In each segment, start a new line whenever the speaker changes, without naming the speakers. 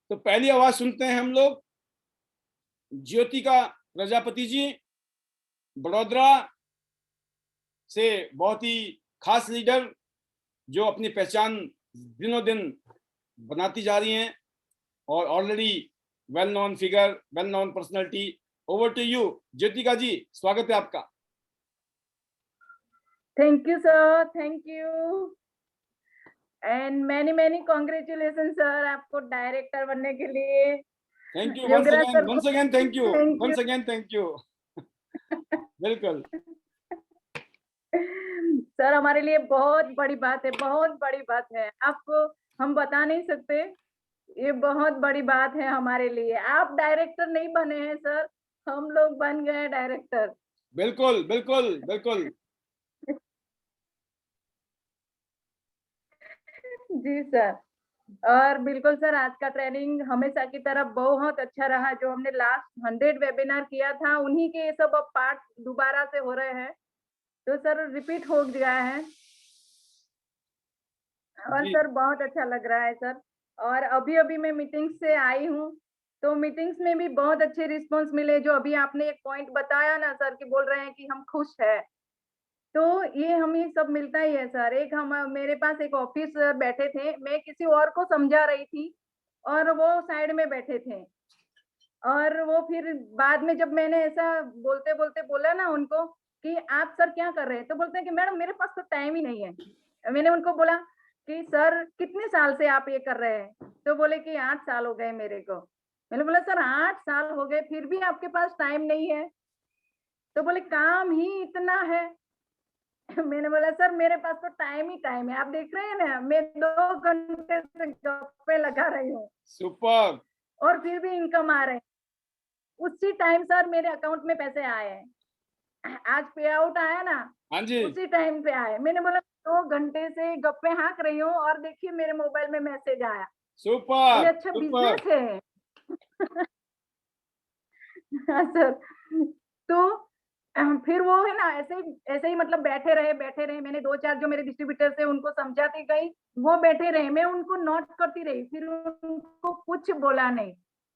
तो पहली आवाज सुनते हैं हम लोग ज्योतिका प्रजापति जी, बड़ौदा से, बहुत ही खास लीडर जो अपनी पहचान दिनों दिन बनाती जा रही हैं और already well known figure, well known personality. Over to you Jyotika ji, स्वागत है आपका।
Thank you sir, thank you and many congratulation sir, आपको डायरेक्टर बनने के लिए।
थैंक यू
योगराज सर को
once again thank you,
thank
once again thank you. बिल्कुल
sir, हमारे लिए बहुत बड़ी बात है, बहुत बड़ी बात है। आपको हम बता नहीं सकते, ये बहुत बड़ी बात है हमारे लिए। आप डायरेक्टर नहीं बने हैं सर, हम लोग बन गए डायरेक्टर।
बिल्कुल बिल्कुल बिल्कुल।
जी सर। और बिल्कुल सर, आज का ट्रेनिंग हमेशा की तरह बहुत अच्छा रहा। जो हमने लास्ट 100 वेबिनार किया था, उन्हीं के सब अब पार्ट दोबारा से हो रहे हैं, तो सर रिपीट हो गया है। और
जी
सर बहुत अच्छा लग रहा है सर। और अभी मैं मीटिंग से आई हूँ, तो मीटिंग्स में भी बहुत अच्छे रिस्पॉन्स मिले। जो अभी आपने एक पॉइंट बताया ना सर, कि बोल रहे हैं कि हम खुश है, तो ये हमें सब मिलता ही है सर। एक हम मेरे पास एक ऑफिसर बैठे थे, मैं किसी और को समझा रही थी और वो साइड में बैठे थे। और वो फिर बाद में जब मैंने ऐसा बोलते बोलते बोला ना उनको कि आप सर क्या कर रहे हैं, तो बोलते हैं कि मैडम मेरे पास तो टाइम ही नहीं है। मैंने उनको बोला कि सर कितने साल से आप ये कर रहे हैं, तो बोले कि 8 साल हो गए मेरे को। मैंने बोला सर 8 साल हो गए फिर भी आपके पास टाइम नहीं है, तो बोले काम ही इतना है। मैंने बोला सर मेरे पास तो टाइम ही टाइम है, आप देख रहे हैं ना, मैं 2 घंटे से गप्पे लगा रही हूँ
सुपर।
और फिर भी इनकम आ रहे हैं। उसी टाइम सर मेरे अकाउंट में पैसे आए हैं। आज पे आउट आया ना,
हाँ जी,
उसी टाइम पे आए। मैंने बोला 2 घंटे से गप्पे हाँक रही हूँ और देखिए मेरे मोबाइल में मैसेज आया। बोले
सुपर
अच्छा
सुपर।
बिजनेस है। हाँ सर। तो फिर वो है ना, ऐसे ही मतलब बैठे रहे। मैंने 2-4 जो मेरे डिस्ट्रीब्यूटर्स है उनको समझाती गई, वो बैठे रहे, मैं उनको नोट करती रही, फिर उनको कुछ बोला नहीं।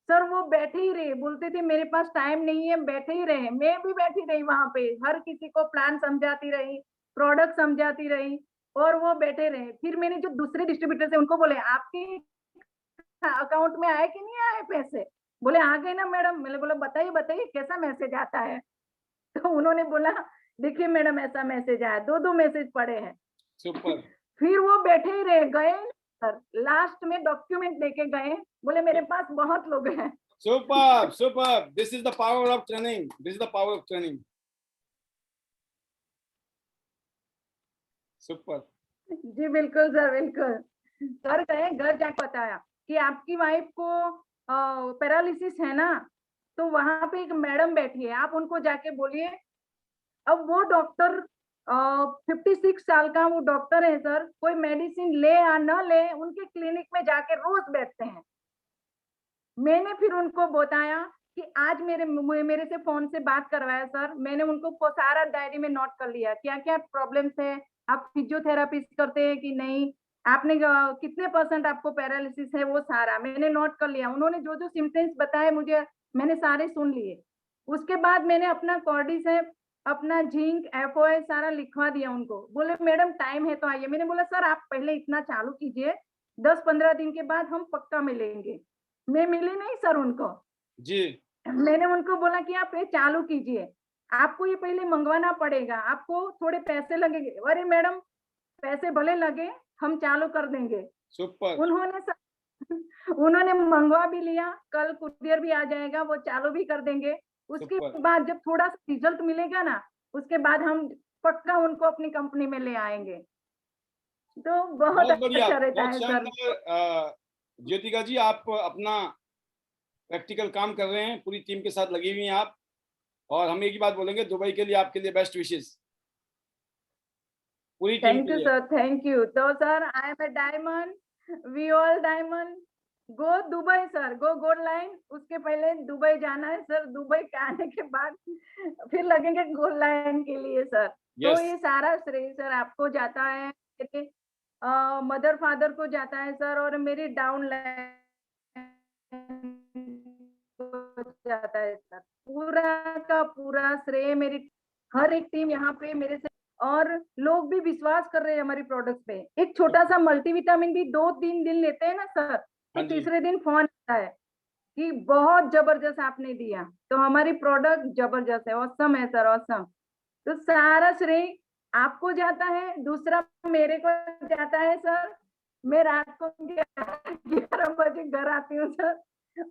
सर वो बैठे ही रहे, बोलते थे मेरे पास टाइम नहीं है, बैठे ही रहे। मैं भी बैठी रही वहां पे, हर किसी को प्लान समझाती रही, प्रोडक्ट समझाती रही, और वो बैठे रहे। फिर मैंने जो दूसरे डिस्ट्रीब्यूटर है उनको बोले आपके अकाउंट में आए कि नहीं आए पैसे? बोले आ गए ना मैडम। मैंने बोला बताइए बताइए कैसा मैसेज आता है? तो उन्होंने बोला देखिए मैडम ऐसा मैसेज आया, 2-2 मैसेज पड़े हैं।
सुपर
फिर वो बैठे ही रहे, गए सर, लास्ट में डॉक्यूमेंट लेके गए, बोले मेरे पास बहुत लोग हैं।
Super super. This is the power of training, this is the power of training. Super.
जी बिल्कुल सर, बिल्कुल। सर गए, घर जाके बताया कि आपकी वाइफ को पैरालिसिस है ना, तो वहां पे एक मैडम बैठी है, आप उनको जाके बोलिए। अब वो डॉक्टर 56 साल का वो डॉक्टर है सर, कोई मेडिसिन ले या न ले, उनके क्लिनिक में जाके रोज बैठते हैं। मैंने फिर उनको बताया कि आज मेरे से फोन से बात करवाया सर। मैंने उनको सारा डायरी में नोट कर लिया, क्या क्या प्रॉब्लम्स है, आप फिजियोथेरापी करते हैं कि नहीं, आपने कितने परसेंट आपको पैरालिसिस है, वो सारा मैंने नोट कर लिया। उन्होंने जो जो सिम्टम्स बताए मुझे, मैंने सारे सुन लिए। उसके बाद मैंने अपना कॉर्डिस है, अपना जिंक एफओए सारा लिखवा दिया उनको। बोले मैडम टाइम है तो आइए। मैंने बोला सर आप पहले इतना चालू कीजिए, 10-15 दिन के बाद हम पक्का मिलेंगे। मैं मिली नहीं सर उनको।
जी
मैंने उनको बोला कि आप ये चालू कीजिए, आपको ये पहले मंगवाना पड़ेगा, आपको थोड़े पैसे लगेंगे। अरे मैडम पैसे भले लगे, हम चालू कर देंगे।
सुपर
उन्होंने उन्होंने मंगवा भी लिया, कल कुरियर भी आ जाएगा, वो चालू भी कर देंगे। उसके
सुपर।
बाद जब थोड़ा सा रिजल्ट मिलेगा ना, उसके बाद हम पक्का उनको अपनी कंपनी में ले आएंगे। तो बहुत
बहुत बढ़िया,
अच्छा रहता
बहुत
है सर।
शानदार। ज्योतिका जी, आप अपना प्रैक्टिकल काम कर रहे हैं, पूरी टीम के साथ लगी हुई हैं आप। और हम एक ही बात बोलेंगे, दुबई के लिए आपके लिए बेस्ट विशेस, पूरी टीम
थैंक
के
यू
लिए।
Sir, thank you. तो sir I am a diamond, we all diamond. Go Dubai sir, go gold line. उसके पहले दुबई जाना है सर, दुबई के आने के बाद फिर लगेंगे गोल्ड लाइन के लिए सर। तो
यस।
ये सारा श्रेय सर आपको जाता है, मेरे मदर फादर को जाता है सर, और मेरी डाउन लाइन जाता है सर। पूरा का पूरा श्रेय मेरी हर एक टीम यहाँ पे मेरे से, और लोग भी विश्वास कर रहे हैं हमारी प्रोडक्ट पे। एक छोटा सा मल्टीविटामिन भी 2-3 दिन लेते हैं ना सर, तो
हाँ जी।
तीसरे दिन फोन आता है कि बहुत जबरदस्त आपने दिया। तो हमारी प्रोडक्ट जबरदस्त है, औसम है सर, औसम। तो सारा श्रेय आपको जाता है, दूसरा मेरे को जाता है सर। मैं रात को 11 बजे घर आती हूँ सर,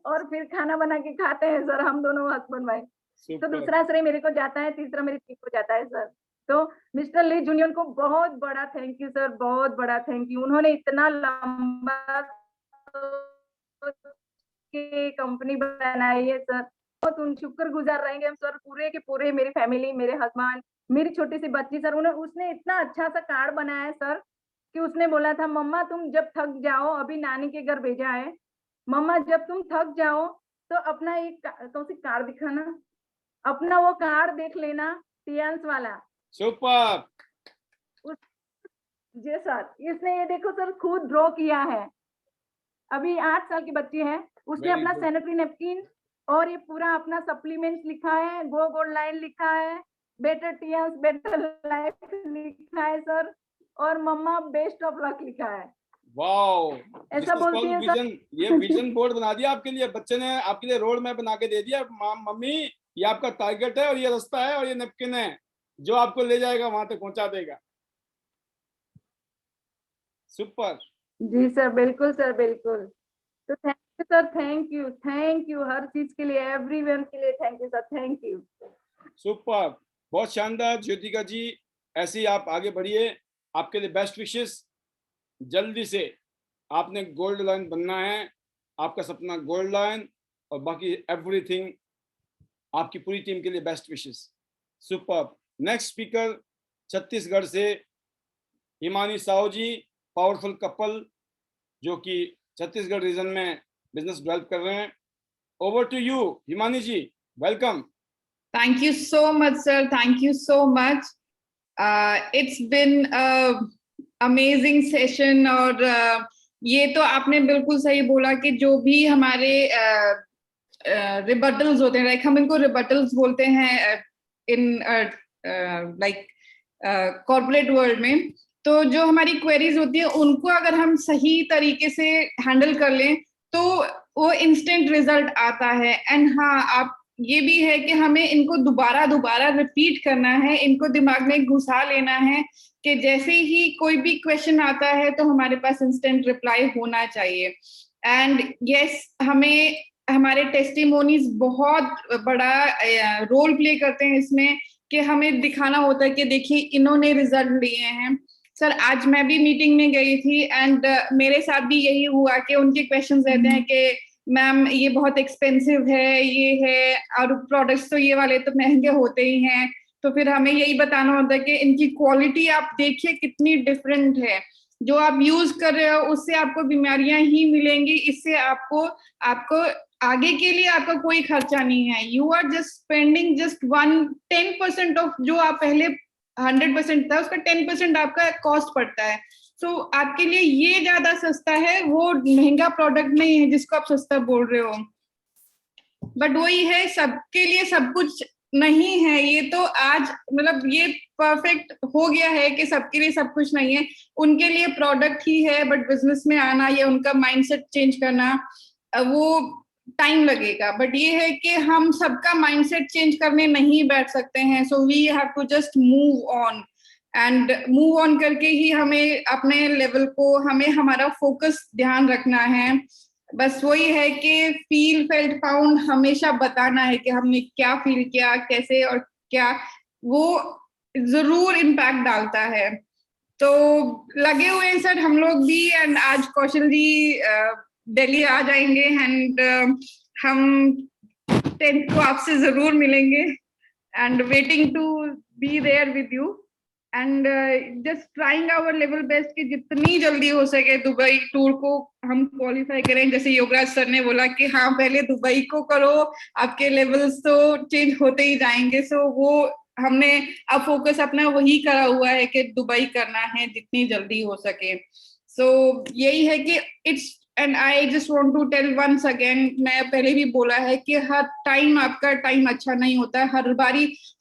और फिर खाना बना के खाते हैं सर हम दोनों हस्बैंड वाइफ। तो
सुपर।
दूसरा श्रेय मेरे को जाता है, तीसरा मेरी टीम को जाता है सर। तो मिस्टर ली जूनियर को बहुत बड़ा थैंक यू सर, बहुत बड़ा थैंक यू। उन्होंने इतना लंबा की कंपनी बनाई है सर, बहुत उन शुक्रगुजार रहेंगे हम सर, पूरे के पूरे मेरी फैमिली, मेरे हस्बैंड, मेरी छोटी सी बच्ची सर। उसने इतना अच्छा सा कार्ड बनाया है सर कि उसने बोला था, मम्मा तुम जब थक जाओ, अभी नानी के घर भेजा है, मम्मा जब तुम थक जाओ तो अपना एक कौन सी कार्ड दिखाना, अपना वो कार्ड देख लेना, टियांस वाला।
सुपर।
जी सर, इसने ये देखो सर खुद ड्रॉ किया है। अभी 8 साल की बच्ची है, उसने
Very
अपना
good.
सैनिटरी नैपकिन और ये पूरा अपना सप्लीमेंट्स लिखा है, गो गोल्ड लाइन लिखा है, बेटर टियर्स बेटर लाइफ लिखा है सर, और मम्मा बेस्ट ऑफ लक लिखा है।
वाओ,
ऐसा बोलती है सर।
विजन। ये विजन बोर्ड बना दिया आपके लिए, बच्चे ने आपके लिए रोड मैप बना के दे दिया। मम्मी ये आपका टारगेट है और ये रास्ता है और ये नैपकिन है जो आपको ले जाएगा वहां तक पहुंचा देगा। सुपर।
जी सर, बिल्कुल सर, बिल्कुल। तो thank you sir, thank you हर चीज के लिए, एवरीवन के लिए thank you sir, thank you.
Super, बहुत शानदार ज्योतिका जी, ऐसे ही आप आगे बढ़िए। आपके लिए बेस्ट विशेस। जल्दी से आपने गोल्ड लाइन बनना है, आपका सपना गोल्ड लाइन, और बाकी एवरीथिंग आपकी पूरी टीम के लिए best wishes. Super. Next speaker Chhattisgarh से हिमानी साहू जी, पावरफुल कपल जो कि छत्तीसगढ़ रीजन में बिजनेस डेवलप कर रहे हैं। Over to you Himani ji, welcome.
Thank you so much, sir. Thank you so much. It's been a amazing session और ये तो आपने बिल्कुल सही बोला कि जो भी हमारे रिबटल्स होते हैं, लाइक हम इनको रिबटल्स बोलते हैं इन लाइक कॉर्पोरेट वर्ल्ड में, तो जो हमारी क्वेरीज होती है उनको अगर हम सही तरीके से हैंडल कर लें तो वो इंस्टेंट रिजल्ट आता है। एंड हाँ, आप ये भी है कि हमें इनको दोबारा दोबारा रिपीट करना है, इनको दिमाग में घुसा लेना है कि जैसे ही कोई भी क्वेश्चन आता है तो हमारे पास इंस्टेंट रिप्लाई होना चाहिए। एंड यस, हमें हमारे टेस्टिमोनीज बहुत बड़ा रोल प्ले करते हैं इसमें कि हमें दिखाना होता है कि देखिए इन्होंने रिजल्ट लिए हैं। सर आज मैं भी मीटिंग में गई थी एंड मेरे साथ भी यही हुआ कि उनके क्वेश्चंस रहते हैं कि मैम ये बहुत एक्सपेंसिव है, ये है, और प्रोडक्ट्स तो ये वाले तो महंगे होते ही हैं। तो फिर हमें यही बताना होता है कि इनकी क्वालिटी आप देखिए कितनी डिफरेंट है, जो आप यूज कर रहे हो उससे आपको बीमारियां ही मिलेंगी, इससे आपको आगे के लिए आपका कोई खर्चा नहीं है। You are just spending just 10% of जो आप पहले 100% था उसका 10% आपका कॉस्ट पड़ता है। तो आपके लिए ये ज्यादा सस्ता है, वो महंगा प्रोडक्ट नहीं है जिसको आप सस्ता बोल रहे हो। बट वही है, सबके लिए सब कुछ नहीं है। ये तो आज मतलब ये परफेक्ट हो गया है कि सबके लिए सब कुछ नहीं है, उनके लिए प्रोडक्ट ही है, बट बिजनेस में आना या उनका माइंडसेट चेंज करना वो टाइम लगेगा। बट ये है कि हम सबका माइंडसेट चेंज करने नहीं बैठ सकते हैं। So we have to just move on, and move on करके ही हमें अपने लेवल को, हमें हमारा फोकस ध्यान रखना है। बस वही है कि फील फेल्ट फाउंड हमेशा बताना है कि हमने क्या फील किया, कैसे और क्या, वो जरूर इम्पैक्ट डालता है। तो लगे हुए हैं सर हम लोग भी, एंड आज कौशल जी दिल्ली आ जाएंगे एंड हम 10th को आपसे जरूर मिलेंगे, and waiting to be there with you, and just trying our level best कि जितनी जल्दी हो सके दुबई टूर को हम क्वालिफाई करें। जैसे योगराज सर ने बोला कि हाँ पहले दुबई को करो, आपके लेवल्स तो चेंज होते ही जाएंगे। सो वो हमने अब फोकस अपना वही करा हुआ है कि दुबई करना है जितनी जल्दी हो सके। सो यही है कि it's and I just want to tell once again, मैं पहले भी बोला है कि हर टाइम आपका टाइम अच्छा नहीं होता है,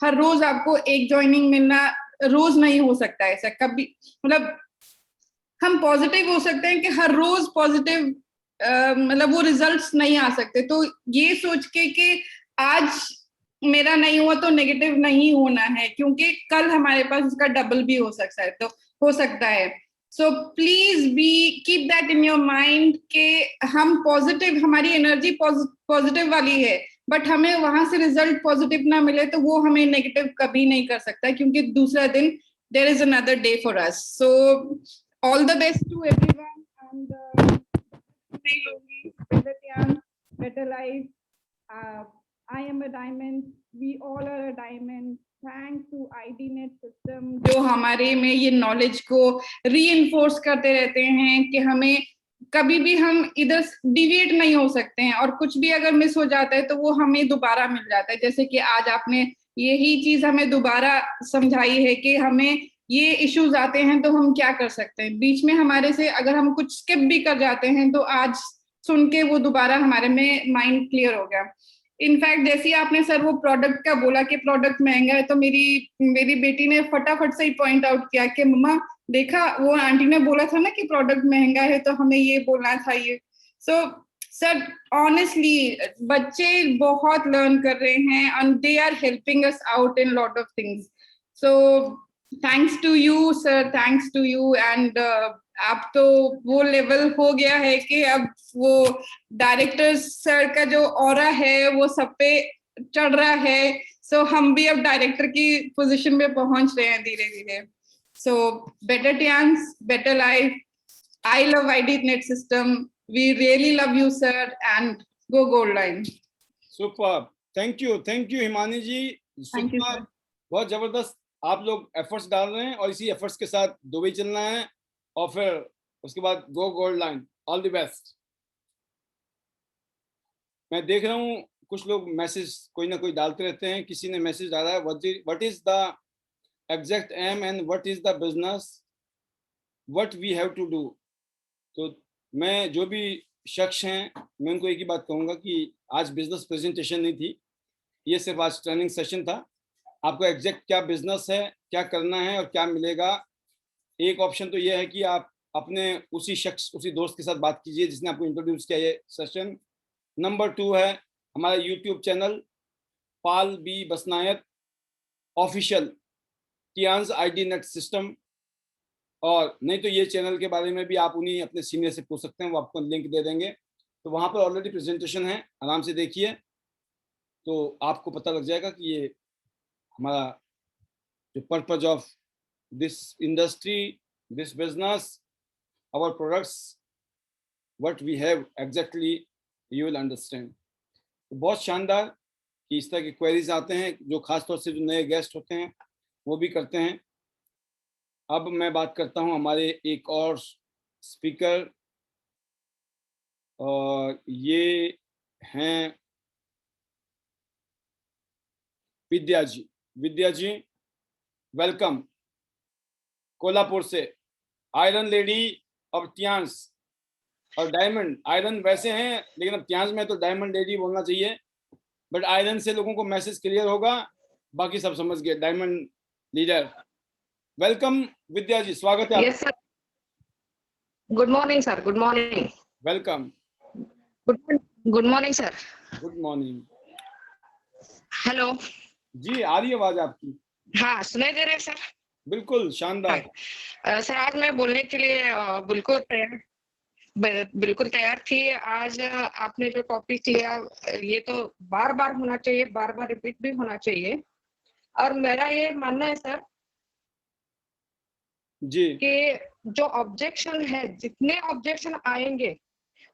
हर रोज आपको एक ज्वाइनिंग मिलना रोज नहीं हो सकता है ऐसा कभी, मतलब हम पॉजिटिव हो सकते हैं कि हर रोज पॉजिटिव मतलब वो रिजल्ट्स नहीं आ सकते। तो ये सोच के कि आज मेरा नहीं हुआ तो नेगेटिव नहीं होना है, क्योंकि कल हमारे पास उसका डबल भी हो सकता है, तो हो सकता है। So please be keep that in your mind कि हम पॉजिटिव, हमारी एनर्जी पॉजिटिव वाली है, बट हमें वहां से रिजल्ट पॉजिटिव ना मिले तो वो हमें नेगेटिव कभी नहीं कर सकता, क्योंकि दूसरा दिन there is another day for us. So all the best to everyone and नहीं लूंगी, better chance, better life. I am a diamond. We all are a diamond. Thanks to IDNet system जो हमारे में ये नॉलेज को reinforce करते रहते हैं कि हमें कभी भी हम इधर डिविएट नहीं हो सकते हैं, और कुछ भी अगर मिस हो जाता है तो वो हमें दोबारा मिल जाता है। जैसे कि आज आपने यही चीज हमें दोबारा समझाई है कि हमें ये इश्यूज आते हैं तो हम क्या कर सकते हैं, बीच में हमारे से अगर हम कुछ स्किप भी कर जाते हैं तो आज सुन के वो दोबारा हमारे में माइंड क्लियर हो गया। इनफैक्ट जैसे आपने सर वो प्रोडक्ट का बोला कि प्रोडक्ट महंगा है, तो मेरी बेटी ने फटाफट से ही पॉइंट आउट किया कि मम्मा देखा वो आंटी ने बोला था ना कि प्रोडक्ट महंगा है, तो हमें ये बोलना था ये। सो सर ऑनेस्टली बच्चे बहुत लर्न कर रहे हैं and they are helping us out in lot of things. So thanks to you sir, thanks to you. And अब तो वो लेवल हो गया है कि अब वो डायरेक्टर सर का जो ऑरा है वो सब पे चढ़ रहा है। सो हम भी अब डायरेक्टर की पोजीशन में पहुंच रहे हैं धीरे धीरे। So better chance, better life. I love IDNet system. We really love you sir and go Goldline.
Super, thank you Himani ji,
Thank you,
super,
sir.
बहुत जबरदस्त आप लोग एफर्ट्स डाल रहे हैं और इसी एफर्ट्स के साथ दुबई चलना है और फिर उसके बाद go gold line. All the best. मैं देख रहा हूँ कुछ लोग मैसेज कोई ना कोई डालते रहते हैं। किसी ने मैसेज डाला है, what is the exact aim and what is the business what we have to do. तो मैं जो भी शख्स हैं मैं उनको एक ही बात कहूँगा कि आज बिजनेस प्रेजेंटेशन नहीं थी, ये सिर्फ आज ट्रेनिंग सेशन था। आपको एग्जैक्ट क्या बिजनेस है, क्या करना है और क्या मिलेगा। एक ऑप्शन तो ये है कि आप अपने उसी शख्स, उसी दोस्त के साथ बात कीजिए जिसने आपको इंट्रोड्यूस किया ये सेशन। नंबर 2 है हमारा यूट्यूब चैनल पाल B बसनायत official Tiens IDNet system, और नहीं तो ये चैनल के बारे में भी आप उन्हीं अपने सीनियर से पूछ सकते हैं, वो आपको लिंक दे देंगे। तो वहाँ पर ऑलरेडी प्रेजेंटेशन है, आराम से देखिए तो आपको पता लग जाएगा कि ये हमारा जो purpose of this industry, this business, our products, what we have exactly, you will understand. तो बहुत शानदार कि इस तरह की क्वेरीज आते हैं जो खासतौर से जो नए गेस्ट होते हैं वो भी करते हैं। अब मैं बात करता हूं हमारे एक और स्पीकर, और ये हैं विद्या जी। विद्या जी वेलकम, कोल्हापुर से, आयरन लेडी ऑफ टियांस और डायमंड। आयरन वैसे हैं लेकिन अब टियांस में तो डायमंड लेडी बोलना चाहिए, बट आयरन से लोगों को मैसेज क्लियर होगा, बाकी सब समझ गए। Diamond leader, welcome Vidya ji, स्वागत है।
Yes sir, good morning sir, good morning.
Welcome.
Good morning sir.
Good morning.
Hello
जी आ रही है आवाज आपकी?
हाँ, सुनाई दे रहे हैं सर?
बिल्कुल शानदार।
सर आज मैं बोलने के लिए बिल्कुल तैयार थी। आज आपने जो टॉपिक लिया ये तो बार बार होना चाहिए, बार बार रिपीट भी होना चाहिए। और मेरा ये मानना है सर
जी
कि जो ऑब्जेक्शन है, जितने ऑब्जेक्शन आएंगे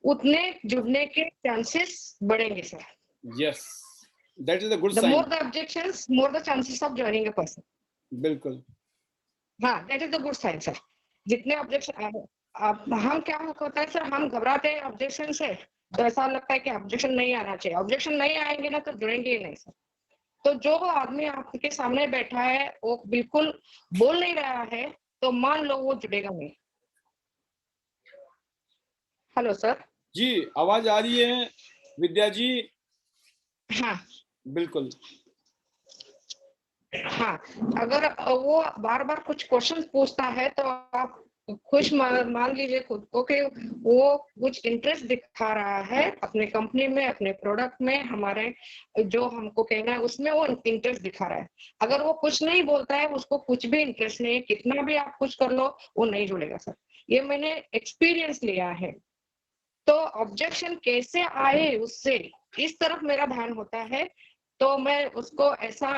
उतने जुड़ने के चांसेस बढ़ेंगे सर।
Yes, that is a good
the
sign.
More the objections, more the chances of joining a person.
बिल्कुल,
हाँ, that is the good sign sir. जितने ऑब्जेक्शन हम क्या होता है सर, हम घबराते हैं ऑब्जेक्शन से, तो ऐसा लगता है कि ऑब्जेक्शन नहीं आना चाहिए। ऑब्जेक्शन नहीं आएंगे ना तो जुड़ेंगे ही नहीं सर। तो जो आदमी आपके सामने बैठा है वो बिल्कुल बोल नहीं रहा है तो मान लो वो जुड़ेगा नहीं। Hello sir.
जी, आवाज आ रही है विद्या जी?
हाँ
बिल्कुल।
हाँ, अगर वो बार बार कुछ क्वेश्चन पूछता है तो आप खुश मान लीजिए खुद को कि वो कुछ इंटरेस्ट दिखा रहा है अपने कंपनी में, अपने प्रोडक्ट में, हमारे जो हमको कहना है उसमें वो इंटरेस्ट दिखा रहा है। अगर वो कुछ नहीं बोलता है, उसको कुछ भी इंटरेस्ट नहीं है, कितना भी आप कुछ कर लो वो नहीं जुड़ेगा सर। ये मैंने एक्सपीरियंस लिया है। तो ऑब्जेक्शन कैसे आए उससे, इस तरफ मेरा ध्यान होता है। तो मैं उसको ऐसा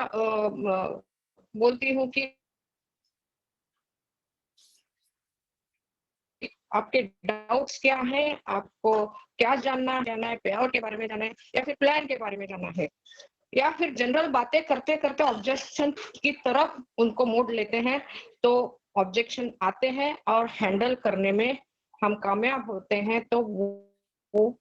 बोलती हूँ कि आपके डाउट्स क्या हैं, आपको क्या जानना है, पेआउट के बारे में जानना है या फिर प्लान के बारे में जानना है, या फिर जनरल बातें करते करते ऑब्जेक्शन की तरफ उनको मोड़ लेते हैं, तो ऑब्जेक्शन आते हैं और हैंडल करने में हम कामयाब होते हैं। तो वो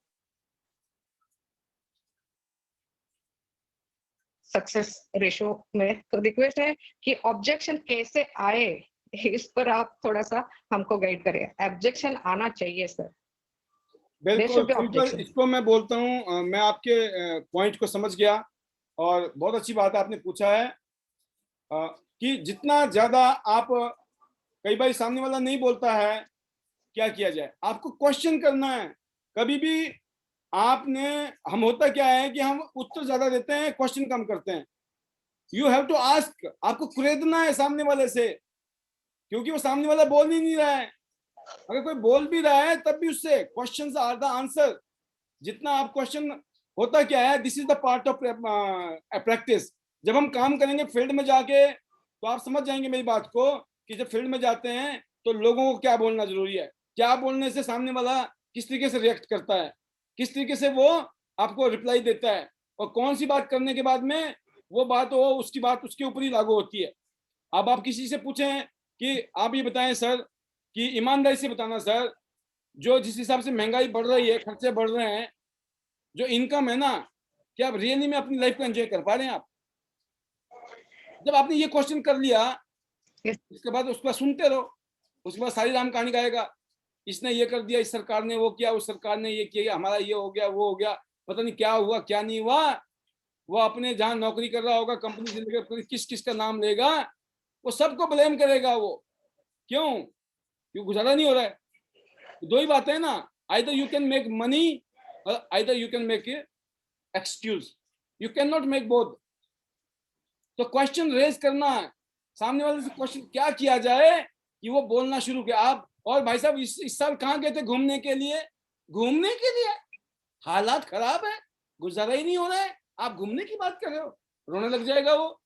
सक्सेस रेशो में। तो रिक्वेस्ट है कि ऑब्जेक्शन कैसे आए, इस पर आप थोड़ा सा हमको गाइड करें। ऑब्जेक्शन आना चाहिए सर।
बिल्कुल सिंपल, इसको मैं बोलता हूँ, मैं आपके पॉइंट को समझ गया और बहुत अच्छी बात आपने पूछा है कि जितना ज्यादा आप, कई बार सामने वाला नहीं बोलता है, क्या किया जाए? आपको क्वेश्चन करना है। कभी भी आपने, हम होता क्या है कि हम उत्तर ज्यादा देते हैं, क्वेश्चन कम करते हैं। यू हैव टू आस्क, आपको कुरेदना है सामने वाले से, क्योंकि वो सामने वाला बोल ही नहीं रहा है। अगर कोई बोल भी रहा है तब भी उससे क्वेश्चंस आर द आंसर। जितना आप क्वेश्चन, होता क्या है, this is the part of practice. जब हम काम करेंगे फील्ड में जाके तो आप समझ जाएंगे मेरी बात को, कि जब फील्ड में जाते हैं तो लोगों को क्या बोलना जरूरी है, क्या बोलने से सामने वाला किस तरीके से रिएक्ट करता है, किस तरीके से वो आपको रिप्लाई देता है, और कौन सी बात करने के बाद में वो बात हो, उसकी बात उसके ऊपर ही लागू होती है। अब आप किसी से पूछें कि आप ये बताएं सर, कि ईमानदारी से बताना सर, जो जिस हिसाब से महंगाई बढ़ रही है, खर्चे बढ़ रहे हैं, जो इनकम है ना, क्या आप रियली में अपनी लाइफ को एंजॉय कर पा रहे हैं? आप जब आपने ये क्वेश्चन कर लिया, इसके बाद उसके बाद सुनते रहो, उसके बाद सारी राम कहानी गाएगा। इसने ये कर दिया, इस सरकार ने वो किया, उस सरकार ने ये किया, हमारा ये हो गया, वो हो गया, पता नहीं क्या हुआ क्या नहीं हुआ। वो अपने जहां नौकरी कर रहा होगा कंपनी से लेकर किस किस का नाम लेगा, वो सबको ब्लेम करेगा वो। क्यों गुजारा नहीं हो रहा है? दो ही बातें है ना, either you can make money or either you can make excuse, you can not make both. तो क्वेश्चन रेज करना है, सामने वाले से क्वेश्चन क्या किया जाए कि वो बोलना शुरू किया। आप, और भाई साहब इस साल कहाँ गए थे घूमने के लिए? घूमने के लिए हालात खराब है, गुजारा ही नहीं हो रहा है, आप घूमने की बात कर रहे हो? रोने लग जाएगा वो।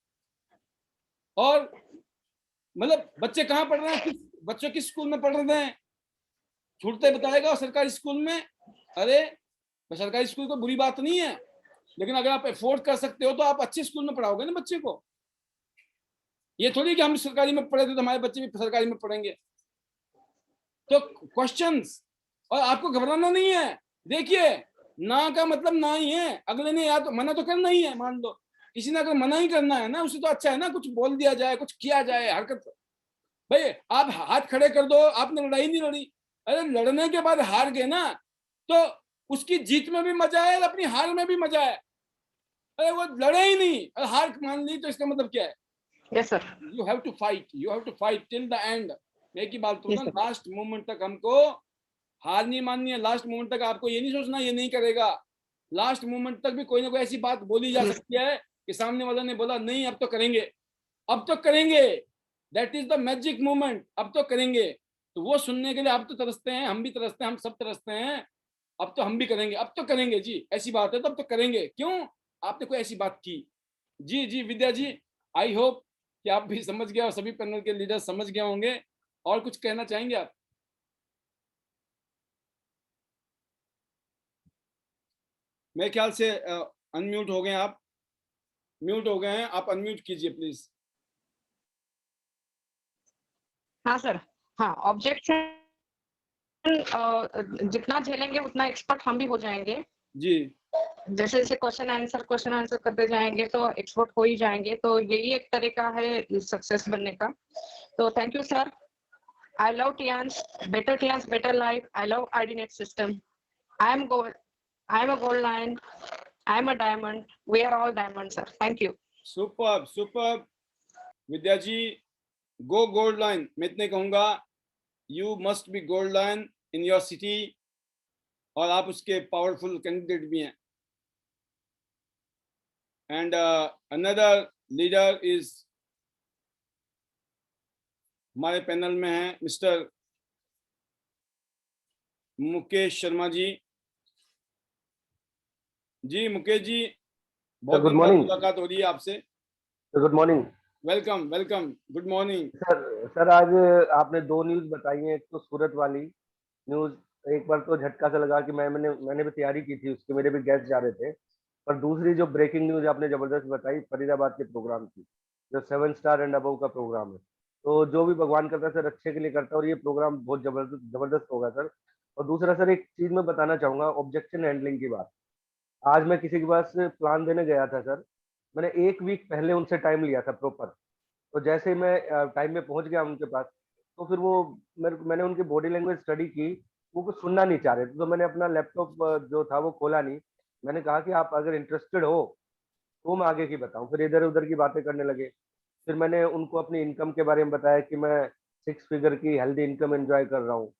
और मतलब बच्चे कहाँ पढ़ रहे हैं, बच्चों किस स्कूल में पढ़ रहे हैं, छूटते बताएगा सरकारी स्कूल में। अरे सरकारी स्कूल को बुरी बात नहीं है, लेकिन अगर आप अफोर्ड कर सकते हो तो आप अच्छे स्कूल में पढ़ाओगे ना बच्चे को। ये थोड़ी कि हम सरकारी में पढ़े थे तो हमारे बच्चे भी सरकारी में पढ़ेंगे। तो क्वेश्चंस, और आपको घबराना नहीं है। देखिए, ना का मतलब ना ही है, अगले ने या तो मना तो करना ही है, मान लो किसी ने अगर मना ही करना है ना, उसे तो अच्छा है ना कुछ बोल दिया जाए, कुछ किया जाए, हरकत। भाई आप हाथ खड़े कर दो, आपने लड़ाई नहीं लड़ी, अरे लड़ने के बाद हार गए ना, तो उसकी जीत में भी मजा है और अपनी हार में भी मजा है। अरे वो लड़े ही नहीं और हार मान ली, तो इसका मतलब क्या है?
Yes sir.
You have to fight till the end. एक ही बात तो ना, लास्ट मोमेंट तक हमको हार नहीं माननी है। लास्ट मोमेंट तक आपको ये नहीं सोचना ये नहीं करेगा। लास्ट मोमेंट तक भी कोई ना कोई ऐसी बात बोली जा सकती है कि सामने वाला ने बोला नहीं अब तो करेंगे, अब तो करेंगे, that is the magic moment, अब तो करेंगे। तो वो सुनने के लिए आप तो तरसते हैं, हम भी तरसते हैं, हम सब तरसते हैं। अब तो हम भी करेंगे, अब तो करेंगे जी, ऐसी बात है तो अब तो करेंगे। क्यों? आपने कोई ऐसी बात की। जी जी विद्या जी, आई होप कि आप भी समझ गए और सभी पैनल के लीडर समझ गए होंगे। और कुछ कहना चाहेंगे आप? मेरे ख्याल से अनम्यूट हो गए आप, म्यूट हो गए हैं आप, अनम्यूट कीजिए प्लीज।
हाँ सर। हाँ, ऑब्जेक्शन जितना झेलेंगे उतना एक्सपर्ट हम भी हो जाएंगे।
जी
जैसे जैसे क्वेश्चन आंसर करते जाएंगे तो एक्सपर्ट हो ही जाएंगे। तो यही एक तरीका है सक्सेस बनने का। तो thank you sir. I love Tians, better life. I love IDNet system. I am gold. I am a gold lion. I am a diamond. We are all diamonds, sir. Thank you.
Super super Vidya ji, go gold line. मैं इतने कहूंगा, you must be gold line in your city, और आप उसके powerful candidate भी हैं। And another leader is हमारे panel में है मिस्टर मुकेश शर्मा जी। जी मुकेश जी, बहुत
गुड
दिन बाद
मॉर्निंग
मुलाकात हो रही है आपसे।
Good morning
welcome welcome, good morning.
Sir आज आपने दो न्यूज़ बताई हैं। एक तो सूरत वाली न्यूज़, एक बार तो झटका सा लगा कि मैंने भी तैयारी की थी उसके, मेरे भी गेस्ट जा रहे थे। पर दूसरी जो ब्रेकिंग न्यूज़ आपने ज़बरदस्त बताई फरीदाबाद के प्रोग्राम की, जो 7 स्टार एंड अबव का प्रोग्राम है। तो जो भी भगवान करता है सर अच्छे के लिए करता है, और ये प्रोग्राम बहुत जबरदस्त होगा सर। और दूसरा सर एक चीज़ मैं बताना चाहूँगा, ऑब्जेक्शन हैंडलिंग की बात। आज मैं किसी के पास प्लान देने गया था सर, मैंने 1 वीक पहले उनसे टाइम लिया था प्रॉपर। तो जैसे ही मैं टाइम में पहुंच गया उनके पास, तो फिर वो मैंने उनकी बॉडी लैंग्वेज स्टडी की, वो कुछ सुनना नहीं चाह रहे थे। तो मैंने अपना लैपटॉप जो था वो खोला नहीं, मैंने कहा कि आप अगर इंटरेस्टेड हो तो मैं आगे की बताऊं। फिर इधर उधर की बातें करने लगे। फिर मैंने उनको अपनी इनकम के बारे में बताया कि मैं 6 फिगर की हेल्दी इनकम एंजॉय कर रहा हूँ।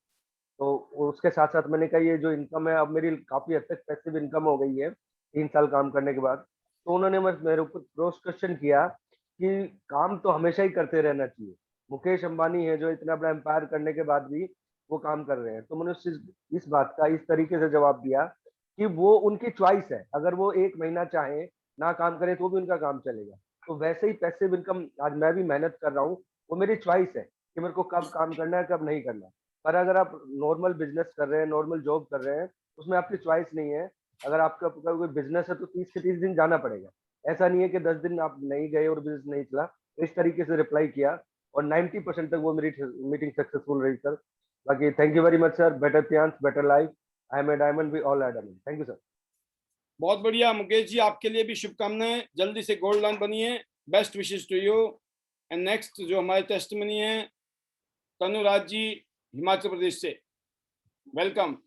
तो उसके साथ साथ मैंने कहा ये जो इनकम है अब मेरी काफी हद तक पैसिव इनकम हो गई है 3 साल काम करने के बाद। तो उन्होंने मेरे ऊपर क्रॉस क्वेश्चन किया कि काम तो हमेशा ही करते रहना चाहिए, मुकेश अंबानी है जो इतना बड़ा एम्पायर करने के बाद भी वो काम कर रहे हैं। तो मैंने इस बात का इस तरीके से जवाब दिया कि वो उनकी चॉइस है, अगर वो 1 महीना चाहे ना काम करें तो भी उनका काम चलेगा। तो वैसे ही पैसिव इनकम आज मैं भी मेहनत कर रहा हूँ, वो मेरी चॉइस है कि मेरे को कब काम करना है कब नहीं करना। पर अगर आप नॉर्मल बिजनेस कर रहे हैं, नॉर्मल जॉब कर रहे हैं, उसमें आपकी चॉइस नहीं है। अगर आपका कोई बिजनेस है तो 30 के 30 दिन जाना पड़ेगा। ऐसा नहीं है कि 10 दिन आप नहीं गए और बिजनेस नहीं चला। इस तरीके से रिप्लाई किया और 90% तक वो मेरी मीटिंग सक्सेसफुल रही सर। बाकी thank you very much sir. Better chance, better life. I am a diamond, we all are diamond. Thank you sir.
बहुत बढ़िया मुकेश जी, आपके लिए भी शुभकामनाएं, जल्दी से गोल्ड लाइन बनिए। Best wishes to you. And next जो हमारे टेस्टमनी है तनुराज जी, हिमाचल प्रदेश से। Welcome.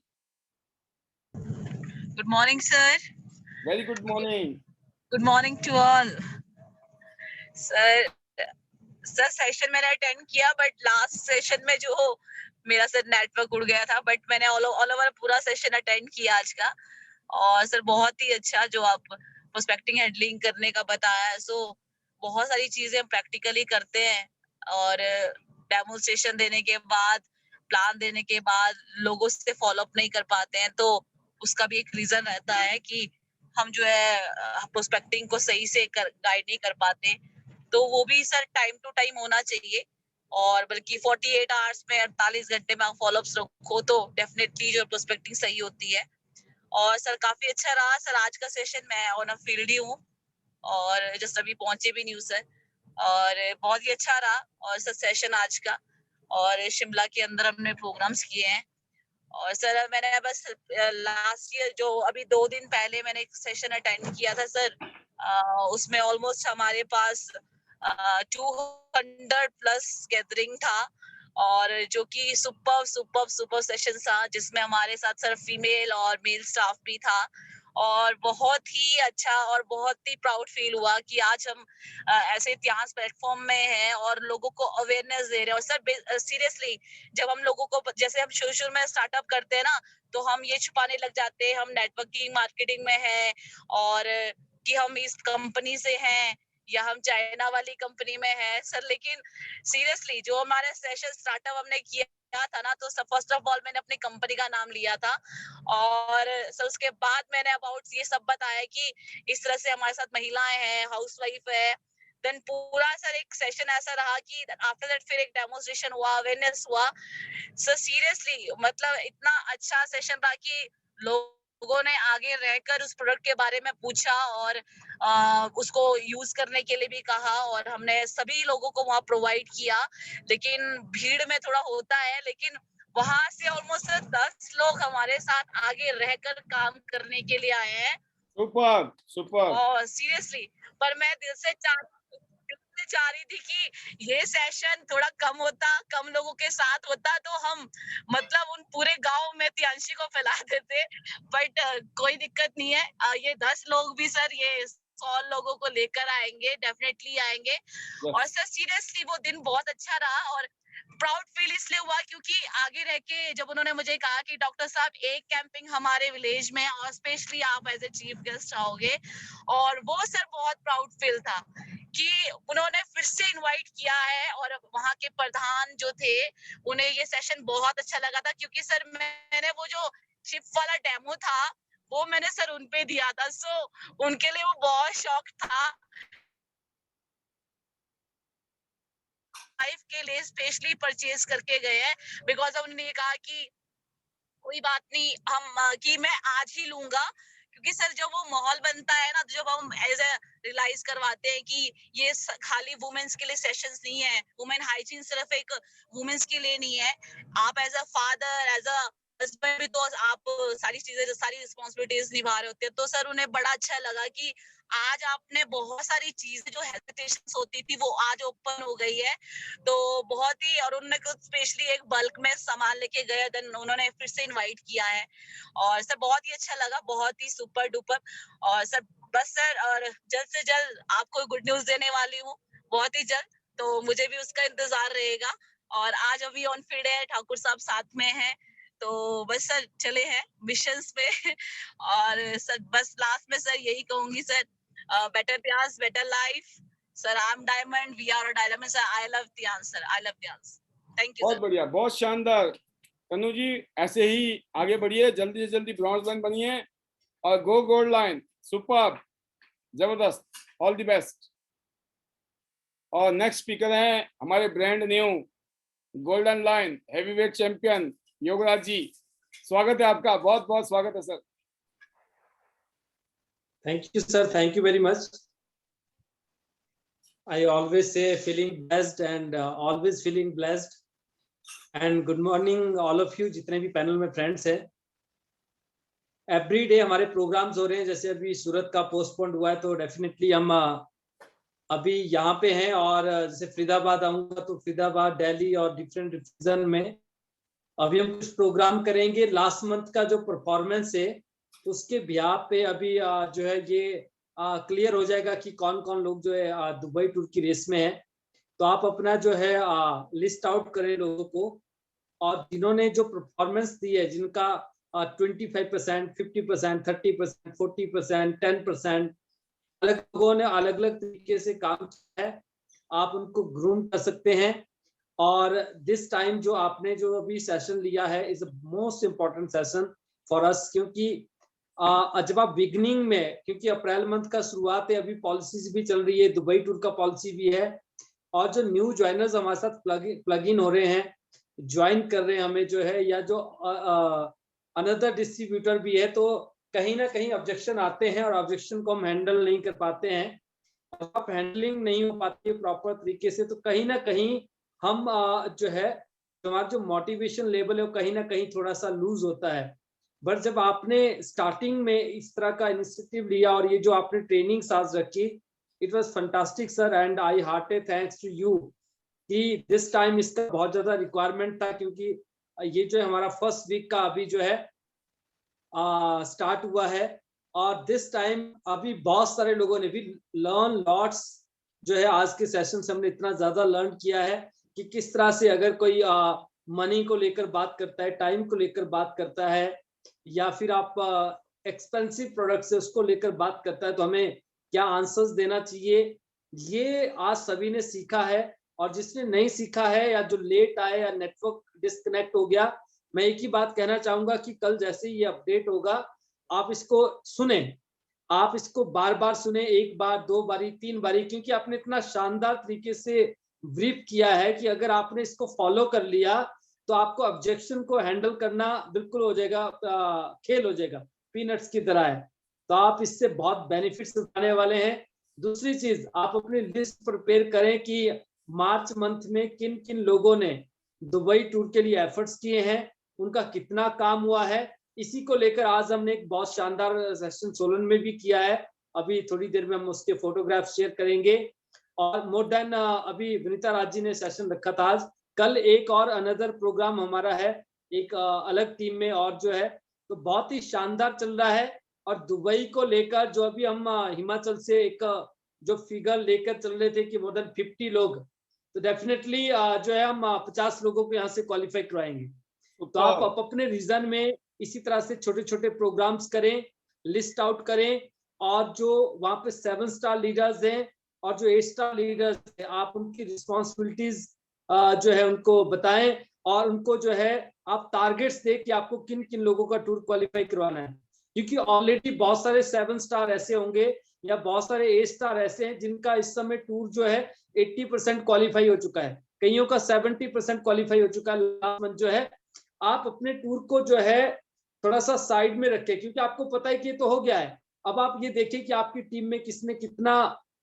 Good morning, sir.
Very good morning.
Good morning to all. Sir session मैंने अटेंड किया, बट लास्ट सेशन में जो मेरा सर नेटवर्क उड़ गया था, बट मैंने ऑल ओवर पूरा सेशन अटेंड किया आज का। और सर बहुत ही अच्छा जो आप प्रोस्पेक्टिंग हैंडलिंग करने का बताया। सो बहुत सारी चीजें हम प्रैक्टिकली करते हैं, और डेमोन्स्ट्रेशन देने के बाद, प्लान देने के बाद लोगों से फॉलो अप नहीं कर पाते हैं, तो उसका भी एक रीजन रहता है कि हम जो है प्रोस्पेक्टिंग को सही से गाइड नहीं कर पाते। तो वो भी सर टाइम टू टाइम होना चाहिए, और बल्कि 48 आवर्स में 48 घंटे में आप फॉलो अप्स रखो तो डेफिनेटली जो प्रोस्पेक्टिंग सही होती है। और सर काफी अच्छा रहा सर आज का सेशन। मैं ऑन अ फील्ड ही हूँ और जस्ट अभी पहुंचे भी नहीं हूँ सर, और बहुत ही अच्छा रहा और सर सेशन आज का। और शिमला के अंदर हमने प्रोग्राम्स किए हैं। और सर मैंने बस लास्ट ईयर जो अभी 2 दिन पहले मैंने एक सेशन अटेंड किया था सर, उसमें ऑलमोस्ट हमारे पास 200 प्लस गैदरिंग था, और जो कि सुपर सेशन था, जिसमें हमारे साथ सर फीमेल और मेल स्टाफ भी था। और बहुत ही अच्छा और बहुत ही प्राउड फील हुआ कि आज हम ऐसे इतिहास प्लेटफॉर्म में हैं और लोगों को अवेयरनेस दे रहे हैं। और सर सीरियसली जब हम लोगों को, जैसे हम शुरू में स्टार्टअप करते हैं ना, तो हम ये छुपाने लग जाते हैं हम नेटवर्किंग मार्केटिंग में हैं, और कि हम इस कंपनी से हैं या हम चाइना वाली कंपनी में हैं सर। लेकिन सीरियसली जो हमारे सेशन स्टार्टअप हमने किया था ना, तो फर्स्ट ऑफ ऑल मैंने अपनी कंपनी का नाम लिया था, और सर उसके बाद मैंने अबाउट ये सब बताया कि इस तरह से हमारे साथ महिलाएं हैं, हाउसवाइफ है। देन पूरा सर एक सेशन ऐसा रहा कि आफ्टर दैट फिर एक डेमोन्स्ट्रेशन हुआ, अवेयरनेस हुआ। सर सीरियसली मतलब इतना अच्छा सेशन रहा कि लोगों ने आगे रहकर उस प्रोडक्ट के बारे में पूछा और उसको यूज करने के लिए भी कहा, और हमने सभी लोगों को वहां प्रोवाइड किया। लेकिन भीड़ में थोड़ा होता है, लेकिन वहां से ऑलमोस्ट 10 लोग हमारे साथ आगे रहकर काम करने के लिए आए हैं।
Super super.
और सीरियसली पर मैं दिल से चाह रही थी कि ये सेशन थोड़ा कम होता, कम लोगों के साथ होता, तो हम मतलब उन पूरे गांव में तियांशी को फैला देते। बट कोई दिक्कत नहीं है। ये 10 लोग भी सर ये 100 लोगों को लेकर आएंगे, डेफिनेटली आएंगे। और सर सीरियसली वो दिन बहुत अच्छा रहा, और प्राउड फील इसलिए हुआ क्योंकि आगे रह के जब उन्होंने मुझे कहा कि डॉक्टर साहब एक कैंपिंग हमारे विलेज में और स्पेशली आप एज ए चीफ गेस्ट आओगे, और वो सर बहुत प्राउड फील था कि उन्होंने फिर से इनवाइट किया है। और वहाँ के प्रधान जो थे उन्हें ये सेशन बहुत अच्छा लगा था, क्योंकि सर मैंने वो जो शिप वाला डेमो था वो मैंने सर उनपे दिया था, सो उनके लिए वो बहुत शौक था। लाइफ के लिए स्पेशली परचेज करके गए हैं, बिकॉज उन्होंने ये कहा कि कोई बात नहीं, हम कि मैं आज ही लूंगा, क्योंकि सर जब वो माहौल बनता है ना, जब हम एज ए रियलाइज करवाते हैं कि ये खाली वुमेन्स के लिए सेशंस नहीं है, वुमेन हाइजीन सिर्फ एक वुमेन्स के लिए नहीं है, आप as a father as a husband भी तो आप सारी चीजें सारी रिस्पॉन्सिबिलिटीज निभा रहे होते हैं। तो सर उन्हें बड़ा अच्छा लगा कि आज आपने बहुत सारी चीजें जो हेजिटेशन होती थी वो आज ओपन हो गई है, तो बहुत ही। और उन्होंने कुछ स्पेशली एक बल्क में सामान लेके गए, देन उन्होंने फिर से इनवाइट किया है, और सर बहुत ही अच्छा लगा, बहुत ही सुपर डुपर। और सर बस सर, और जल्द से जल्द आपको गुड न्यूज देने वाली हूँ, बहुत ही जल्द, तो मुझे भी उसका इंतजार रहेगा। और आज अभी ऑन फील्ड है, ठाकुर साहब साथ में हैं, तो बस सर चले हैं मिशंस पे। और सर बस लास्ट में सर यही कहूंगी सर, बेटर प्यास better life sir, I am diamond, we are diamond sir, I love Tiyansh sir, I love Tiyansh, thank you
बहुत
सर।
बढ़िया, बहुत शानदार। तनु जी ऐसे ही आगे बढ़िए, जल्दी से जल्दी ब्रॉन्ज लाइन बनिए और गो गोल्ड लाइन। सुपर, जबरदस्त, ऑल द बेस्ट। और नेक्स्ट स्पीकर हैं हमारे brand new golden line heavyweight champion Yograj ji, स्वागत है आपका, बहुत बहुत स्वागत है sir.
Thank you, sir. Thank you very much. I always say feeling blessed and always feeling blessed. And good morning all of you, जितने भी पैनल में फ्रेंड्स हैं। एवरी डे हमारे प्रोग्राम्स हो रहे हैं, जैसे अभी सूरत का पोस्टपोन्ड हुआ है, तो डेफिनेटली हम अभी यहाँ पे हैं, और जैसे फरीदाबाद आऊंगा तो फरीदाबाद, दिल्ली और डिफरेंट रीजन में अभी हम कुछ प्रोग्राम करेंगे। लास्ट मंथ का जो परफॉर्मेंस है उसके बिहाफ पे अभी जो है ये क्लियर हो जाएगा कि कौन कौन लोग जो है दुबई टूर की रेस में है। तो आप अपना जो है लिस्ट आउट करें लोगों को, और जिन्होंने जो परफॉर्मेंस दी है, जिनका 25%, 50%, 30%, 40%, 10%, अलग लोगों ने अलग अलग तरीके से काम किया है, आप उनको ग्रूम कर सकते हैं। और दिस टाइम जो आपने जो अभी सेशन लिया है is most important session for us, क्योंकि जब आप बिगनिंग में, क्योंकि अप्रैल मंथ का शुरुआत है, अभी पॉलिसीज भी चल रही है, दुबई टूर का पॉलिसी भी है, और जो न्यू ज्वाइनर्स हमारे साथ प्लग इन हो रहे हैं, ज्वाइन कर रहे हैं हमें जो है, या जो अनदर डिस्ट्रीब्यूटर भी है, तो कहीं ना कहीं ऑब्जेक्शन आते हैं और ऑब्जेक्शन को हम हैंडल नहीं कर पाते हैं। आप हैंडलिंग नहीं हो पाती है प्रॉपर तरीके से, तो कहीं ना कहीं हम जो है हमारा जो मोटिवेशन लेवल है वो कहीं ना कहीं थोड़ा सा लूज होता है। बट जब आपने स्टार्टिंग में इस तरह का इनिशिएटिव लिया और ये जो आपने ट्रेनिंग आज रखी, it was fantastic sir, and I hearted thanks to you कि दिस टाइम इसका बहुत ज्यादा रिक्वायरमेंट था, क्योंकि ये जो है हमारा फर्स्ट वीक का अभी जो है स्टार्ट हुआ है, और दिस टाइम अभी बहुत सारे लोगों ने भी लर्न लॉट्स जो है। आज के सेशन से हमने इतना ज्यादा लर्न किया है कि किस तरह से अगर कोई मनी को लेकर बात करता है, टाइम को लेकर बात करता है, या फिर आप एक्सपेंसिव प्रोडक्ट से उसको लेकर बात करता है, तो हमें क्या आंसर्स देना चाहिए, ये आज सभी ने सीखा है। और जिसने नहीं सीखा है या जो लेट आए या नेटवर्क डिस्कनेक्ट हो गया, मैं एक ही बात कहना चाहूंगा कि कल जैसे ये अपडेट होगा आप इसको सुने, आप इसको बार बार सुने, एक बार, दो बारी, तीन बारी, क्योंकि आपने इतना शानदार तरीके से ब्रीफ किया है कि अगर आपने इसको फॉलो कर लिया तो आपको ऑब्जेक्शन को हैंडल करना बिल्कुल हो जाएगा, खेल हो जाएगा, पीनट्स की तरह है। तो आप इससे बहुत बेनिफिट्स उठाने वाले हैं। दूसरी चीज, आप अपनी लिस्ट प्रिपेयर करें कि मार्च मंथ में किन किन लोगों ने दुबई टूर के लिए एफर्ट्स किए हैं, उनका कितना काम हुआ है। इसी को लेकर आज हमने एक बहुत शानदार सेशन सोलन में भी किया है, अभी थोड़ी देर में हम उसके फोटोग्राफ शेयर करेंगे। और मोर देन अभी विनीता राज जी ने सेशन रखा था आज, कल एक और अनदर प्रोग्राम हमारा है एक अलग टीम में, और जो है तो बहुत ही शानदार चल रहा है। और दुबई को लेकर जो अभी हम हिमाचल से एक जो फिगर लेकर चल रहे थे कि मोर देन 50 लोग, तो डेफिनेटली जो है हम 50 लोगों को यहाँ से क्वालिफाई करवाएंगे। तो आप अपने रीजन में इसी तरह से छोटे छोटे प्रोग्राम्स करें, लिस्ट आउट करें, और जो वहां पे 7 स्टार लीडर्स हैं और जो 8 स्टार लीडर्स हैं, आप उनकी रिस्पॉन्सिबिलिटीज जो है उनको बताएं, और उनको जो है आप टारगेट्स दें कि आपको किन किन लोगों का टूर क्वालिफाई करवाना है। क्योंकि ऑलरेडी बहुत सारे 7 स्टार ऐसे होंगे या बहुत सारे 8 स्टार ऐसे हैं जिनका इस समय टूर जो है 80% क्वालिफाई हो चुका है, कईयों का 70% क्वालिफाई हो चुका है लास्ट मंथ जो है। आप अपने टूर को जो है थोड़ा सा साइड में रखें, क्योंकि आपको पता है कि ये तो हो गया है। अब आप ये देखें कि आपकी टीम में किसने कितना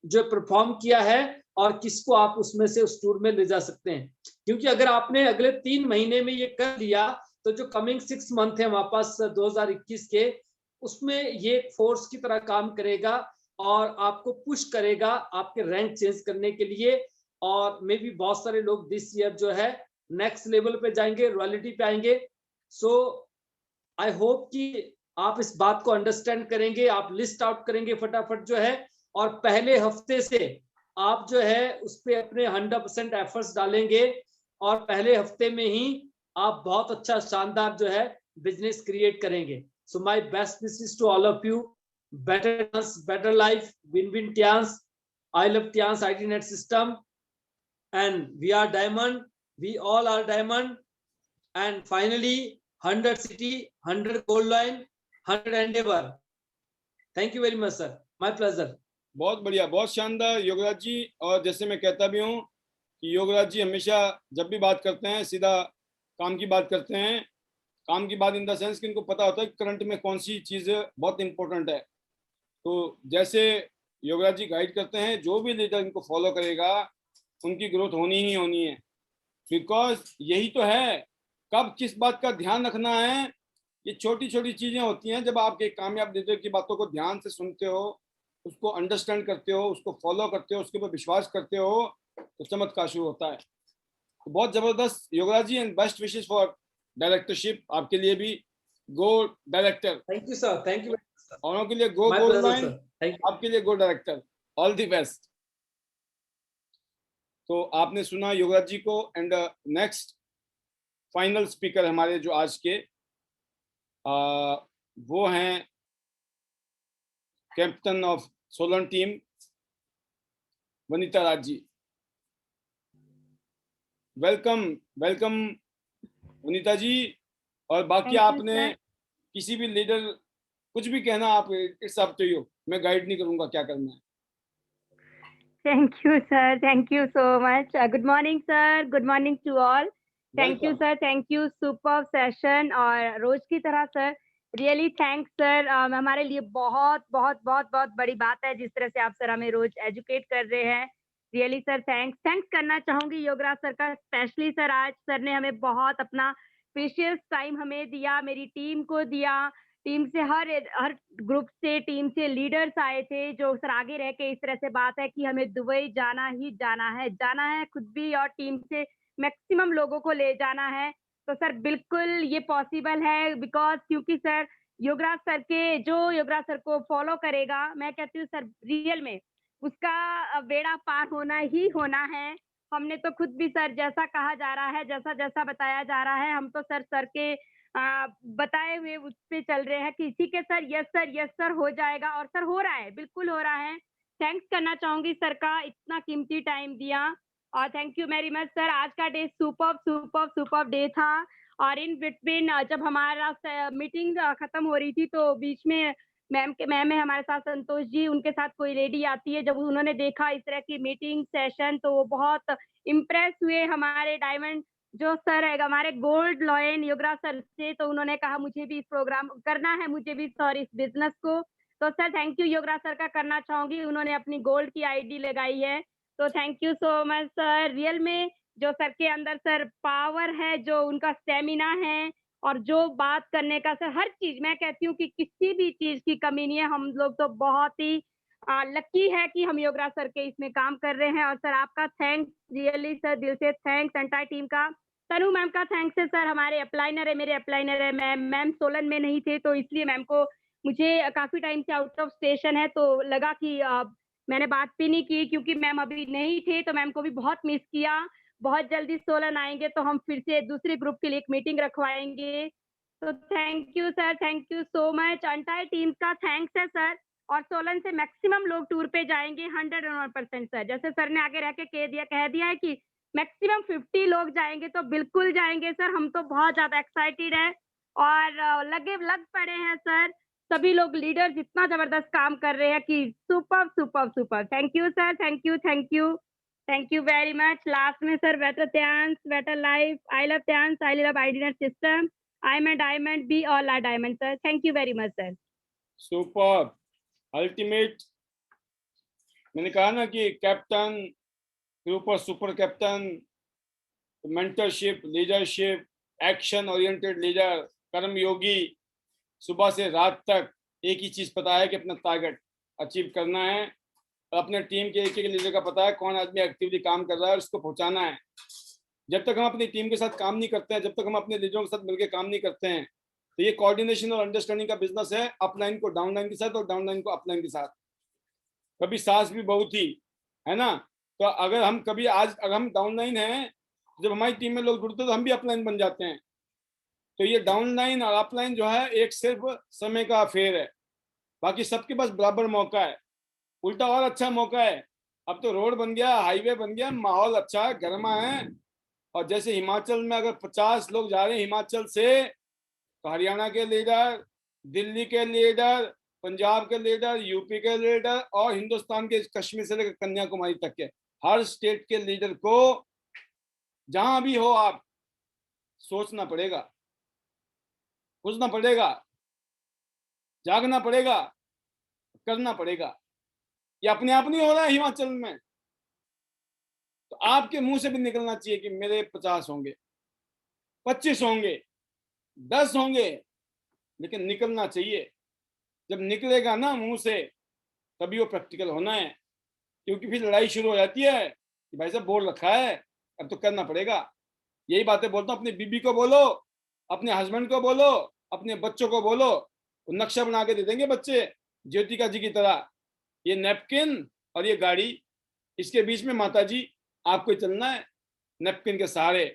जो परफॉर्म किया है और किसको आप उसमें से उस टूर में ले जा सकते हैं। क्योंकि अगर आपने अगले 3 महीने में ये कर लिया तो जो कमिंग 6 मंथ है हमारे पास 2021 के, उसमें ये फोर्स की तरह काम करेगा और आपको पुश करेगा आपके रैंक चेंज करने के लिए। और मे भी बहुत सारे लोग दिस ईयर जो है नेक्स्ट लेवल पे जाएंगे, रॉयल्टी पे आएंगे। सो आई होप कि आप इस बात को अंडरस्टैंड करेंगे, आप लिस्ट आउट करेंगे फटाफट जो है, और पहले हफ्ते से आप जो है उस पे अपने 100% एफर्ट्स डालेंगे, और पहले हफ्ते में ही आप बहुत अच्छा शानदार जो है बिजनेस क्रिएट करेंगे। So my best wishes to all of you, better chance, better life, win win Tians, I love Tians IT Net System, and we are diamond, we all are diamond, and finally 100 city, 100 gold line, 100 endeavor. Thank you very much sir, my pleasure.
बहुत बढ़िया, बहुत शानदार योगराज जी। और जैसे मैं कहता भी हूँ कि योगराज जी हमेशा जब भी बात करते हैं सीधा काम की बात करते हैं। काम की बात इन द सेंस कि इनको पता होता है कि करंट में कौन सी चीज़ बहुत इंपॉर्टेंट है। तो जैसे योगराज जी गाइड करते हैं, जो भी लीडर इनको फॉलो करेगा उनकी ग्रोथ होनी ही होनी है। बिकॉज यही तो है, कब किस बात का ध्यान रखना है, ये छोटी छोटी चीज़ें होती हैं। जब आप एक कामयाब लीडर की बातों को ध्यान से सुनते हो, उसको अंडरस्टैंड करते हो, उसको फॉलो करते हो, उसके ऊपर विश्वास करते हो, तो चमत्कार शुरू होता है। तो बहुत जबरदस्त Yograj ji, and best wishes for directorship आपके लिए भी। Go director.
Thank you sir, thank you
औरों के लिए गो गोल्ड लाइन, आपके लिए go director. All the best. तो आपने सुना योगराज जी को। एंड नेक्स्ट फाइनल स्पीकर हमारे जो आज के वो हैं captain of Solan team Vanita Raj ji. Welcome welcome Vanita ji. और बाकी आपने किसी भी लीडर कुछ भी कहना, आप इट्स अप टू यू, मैं गाइड नहीं करूंगा क्या करना है।
Thank you, sir. Thank you so much. Good morning, sir. Good morning to all. Thank you, sir. Thank you. Superb session. और रोज की तरह सर, रियली थैंक्स सर। हमारे लिए बहुत बहुत बहुत बहुत बड़ी बात है जिस तरह से आप सर हमें रोज एजुकेट कर रहे हैं। रियली सर थैंक्स करना चाहूंगी योगराज सर का। स्पेशली सर आज सर ने हमें बहुत अपना प्रीशियस टाइम हमें दिया, मेरी टीम को दिया। टीम से हर ग्रुप से, टीम से लीडर्स आए थे जो सर आगे रह के इस तरह से बात है कि हमें दुबई जाना ही जाना है खुद भी, और टीम से मैक्सिमम लोगों को ले जाना है। तो सर बिल्कुल ये पॉसिबल है, बिकॉज क्योंकि सर योगराज सर के, जो योगराज सर को फॉलो करेगा, मैं कहती हूँ सर रियल में उसका बेड़ा पार होना ही होना है। हमने तो खुद भी सर जैसा कहा जा रहा है, जैसा जैसा बताया जा रहा है, हम तो सर के बताए हुए उस पे चल रहे हैं कि ठीक है सर, यस सर हो जाएगा। और सर हो रहा है, बिल्कुल हो रहा है। थैंक्स करना चाहूंगी सर का, इतना कीमती टाइम दिया। और thank you very much sir. आज का डे सुपर डे था। और इन बिटवीन जब हमारा मीटिंग खत्म हो रही थी तो बीच में मैम है हमारे साथ संतोष जी, उनके साथ कोई लेडी आती है। जब उन्होंने देखा इस तरह की मीटिंग सेशन तो वो बहुत इम्प्रेस हुए हमारे डायमंड जो सर है हमारे गोल्ड लॉयन योगराज सर से। तो उन्होंने कहा मुझे भी इस प्रोग्राम करना है, मुझे भी सर इस बिजनेस को। तो sir thank you Yograj sir का करना चाहूंगी, उन्होंने अपनी गोल्ड की आईडी लगाई है। तो thank you so much sir. Real में जो सर के अंदर सर पावर है, जो उनका स्टेमिना है, और जो बात करने का सर हर चीज, मैं कहती हूँ कि किसी भी चीज की कमी नहीं है। हम लोग तो बहुत ही लकी है कि हम योगराज सर के इसमें काम कर रहे हैं। और सर आपका थैंक्स, रियली सर, दिल से थैंक्स एंटायर टीम का। तनु मैम का थैंक्स है सर, हमारे अपलाइनर है, मेरे अपलाइनर है। मैम सोलन में नहीं थे तो इसलिए मैम को, मुझे काफी टाइम से आउट ऑफ स्टेशन है तो लगा कि मैंने बात भी नहीं की, क्योंकि मैम अभी नहीं थे तो मैम को भी बहुत मिस किया। बहुत जल्दी सोलन आएंगे तो हम फिर से दूसरे ग्रुप के लिए एक मीटिंग रखवाएंगे। तो thank you sir, thank you so much. Entire team का थैंक्स है सर। और सोलन से मैक्सिमम लोग टूर पे जाएंगे 101% सर। जैसे सर ने आगे रह के कह दिया है कि मैक्सिमम 50 लोग जाएंगे, तो बिल्कुल जाएंगे सर। हम तो बहुत ज्यादा एक्साइटेड है और लग पड़े हैं सर। सभी लोग लीडर्स इतना जबरदस्त काम कर रहे हैं कि super super super. Thank you sir, thank you, thank you, thank you very much. Last में सर, बेटर ध्यान, बेटर लाइफ, आई लव ध्यान, I love Ideanet system, I am diamond, we all are diamond sir. Thank you very much sir.
Super, ultimate. मैंने कहा ना कि captain के ऊपर super captain, mentorship, leadership, action oriented leader, कर्मयोगी। सुबह से रात तक एक ही चीज पता है कि अपना टारगेट अचीव करना है। अपने टीम के एक लीडर का पता है कौन आदमी एक्टिवली काम कर रहा है और उसको पहुंचाना है। जब तक हम अपनी टीम के साथ काम नहीं करते हैं, जब तक हम अपने लीडरों के साथ मिलकर काम नहीं करते हैं, तो ये कोऑर्डिनेशन और अंडरस्टैंडिंग का बिजनेस है, अपलाइन को डाउनलाइन के साथ और डाउनलाइन को अपलाइन के साथ। कभी सास भी बहू थी, है ना। तो अगर हम कभी आज अगर हम डाउनलाइन हैं, जब हमारी टीम में लोग जुड़ते हैं तो हम भी अपलाइन बन जाते हैं। तो ये डाउनलाइन और अपलाइन जो है एक सिर्फ समय का अफेयर है, बाकी सबके पास बराबर मौका है। उल्टा और अच्छा मौका है, अब तो रोड बन गया, हाईवे बन गया, माहौल अच्छा है, गर्मा है। और जैसे हिमाचल में अगर 50 लोग जा रहे हैं हिमाचल से, तो हरियाणा के लीडर, दिल्ली के लीडर, पंजाब के लीडर, यूपी के लीडर और हिंदुस्तान के कश्मीर से लेकर कन्याकुमारी तक के हर स्टेट के लीडर को जहां भी हो आप सोचना पड़ेगा, सोचना पड़ेगा, जागना पड़ेगा, करना पड़ेगा। ये अपने आप नहीं हो रहा है हिमाचल में, तो आपके मुंह से भी निकलना चाहिए कि मेरे 50 होंगे, 25 होंगे, 10 होंगे, लेकिन निकलना चाहिए। जब निकलेगा ना मुंह से, तभी वो प्रैक्टिकल होना है। क्योंकि फिर लड़ाई शुरू हो जाती है कि भाई साहब बोल रखा है, अब तो करना पड़ेगा। यही बातें बोलता हूँ, अपनी बीबी को बोलो, अपने हस्बैंड को बोलो, अपने बच्चों को बोलो, वो नक्शा बना के दे देंगे बच्चे, ज्योतिका जी की तरह। ये नैपकिन और ये गाड़ी, इसके बीच में माता जी आपको चलना है, नैपकिन के सहारे।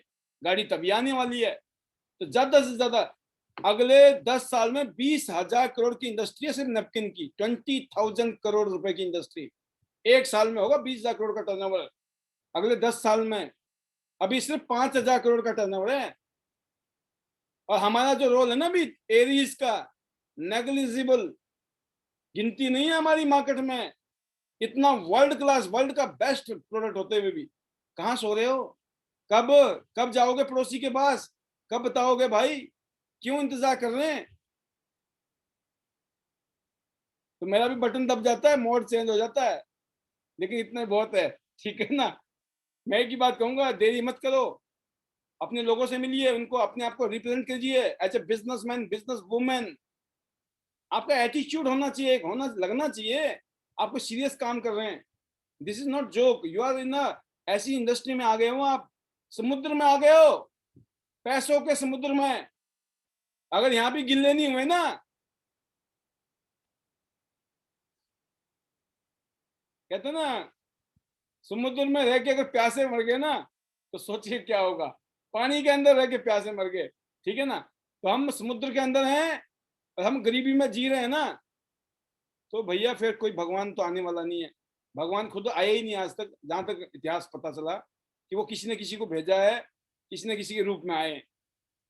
गाड़ी तभी आने वाली है। तो ज्यादा से ज्यादा अगले 10 साल में 20,000 करोड़ की इंडस्ट्री है सिर्फ नैपकिन की। 20,000 करोड़ रुपए की इंडस्ट्री एक साल में होगा। 20,000 करोड़ का टर्नओवर अगले 10 साल में। अभी सिर्फ 5,000 करोड़ का टर्नओवर है। और हमारा जो रोल है ना अभी एरीज का, नेग्लिजिबल, गिनती नहीं है हमारी मार्केट में। इतना वर्ल्ड क्लास, वर्ल्ड का बेस्ट प्रोडक्ट होते हुए भी कहाँ सो रहे हो? कब जाओगे पड़ोसी के पास? कब बताओगे भाई? क्यों इंतजार कर रहे हैं? तो मेरा भी बटन दब जाता है, मोड चेंज हो जाता है, लेकिन इतना बहुत है, ठीक है ना। मैं एक ही बात कहूंगा, देरी मत करो, अपने लोगों से मिलिए, उनको अपने आप को रिप्रेजेंट कीजिए as a businessman, business women. आपका एटीट्यूड होना चाहिए, लगना चाहिए आपको सीरियस काम कर रहे हैं। This is not joke, you are in ऐसी इंडस्ट्री में आ गए हो, आप समुद्र में आ गए हो, पैसों के समुद्र में। अगर यहाँ भी गिल्ले नहीं हुए ना, कहते ना समुद्र में रह के अगर प्यासे मर गए ना, तो सोचिए क्या होगा। पानी के अंदर रह के प्यासे मर गए, ठीक है ना। तो हम समुद्र के अंदर हैं और हम गरीबी में जी रहे हैं ना, तो भैया फिर कोई भगवान तो आने वाला नहीं है। भगवान खुद आया ही नहीं आज तक, जहां तक इतिहास पता चला कि वो किसी ने किसी को भेजा है, किसी ने किसी के रूप में आए।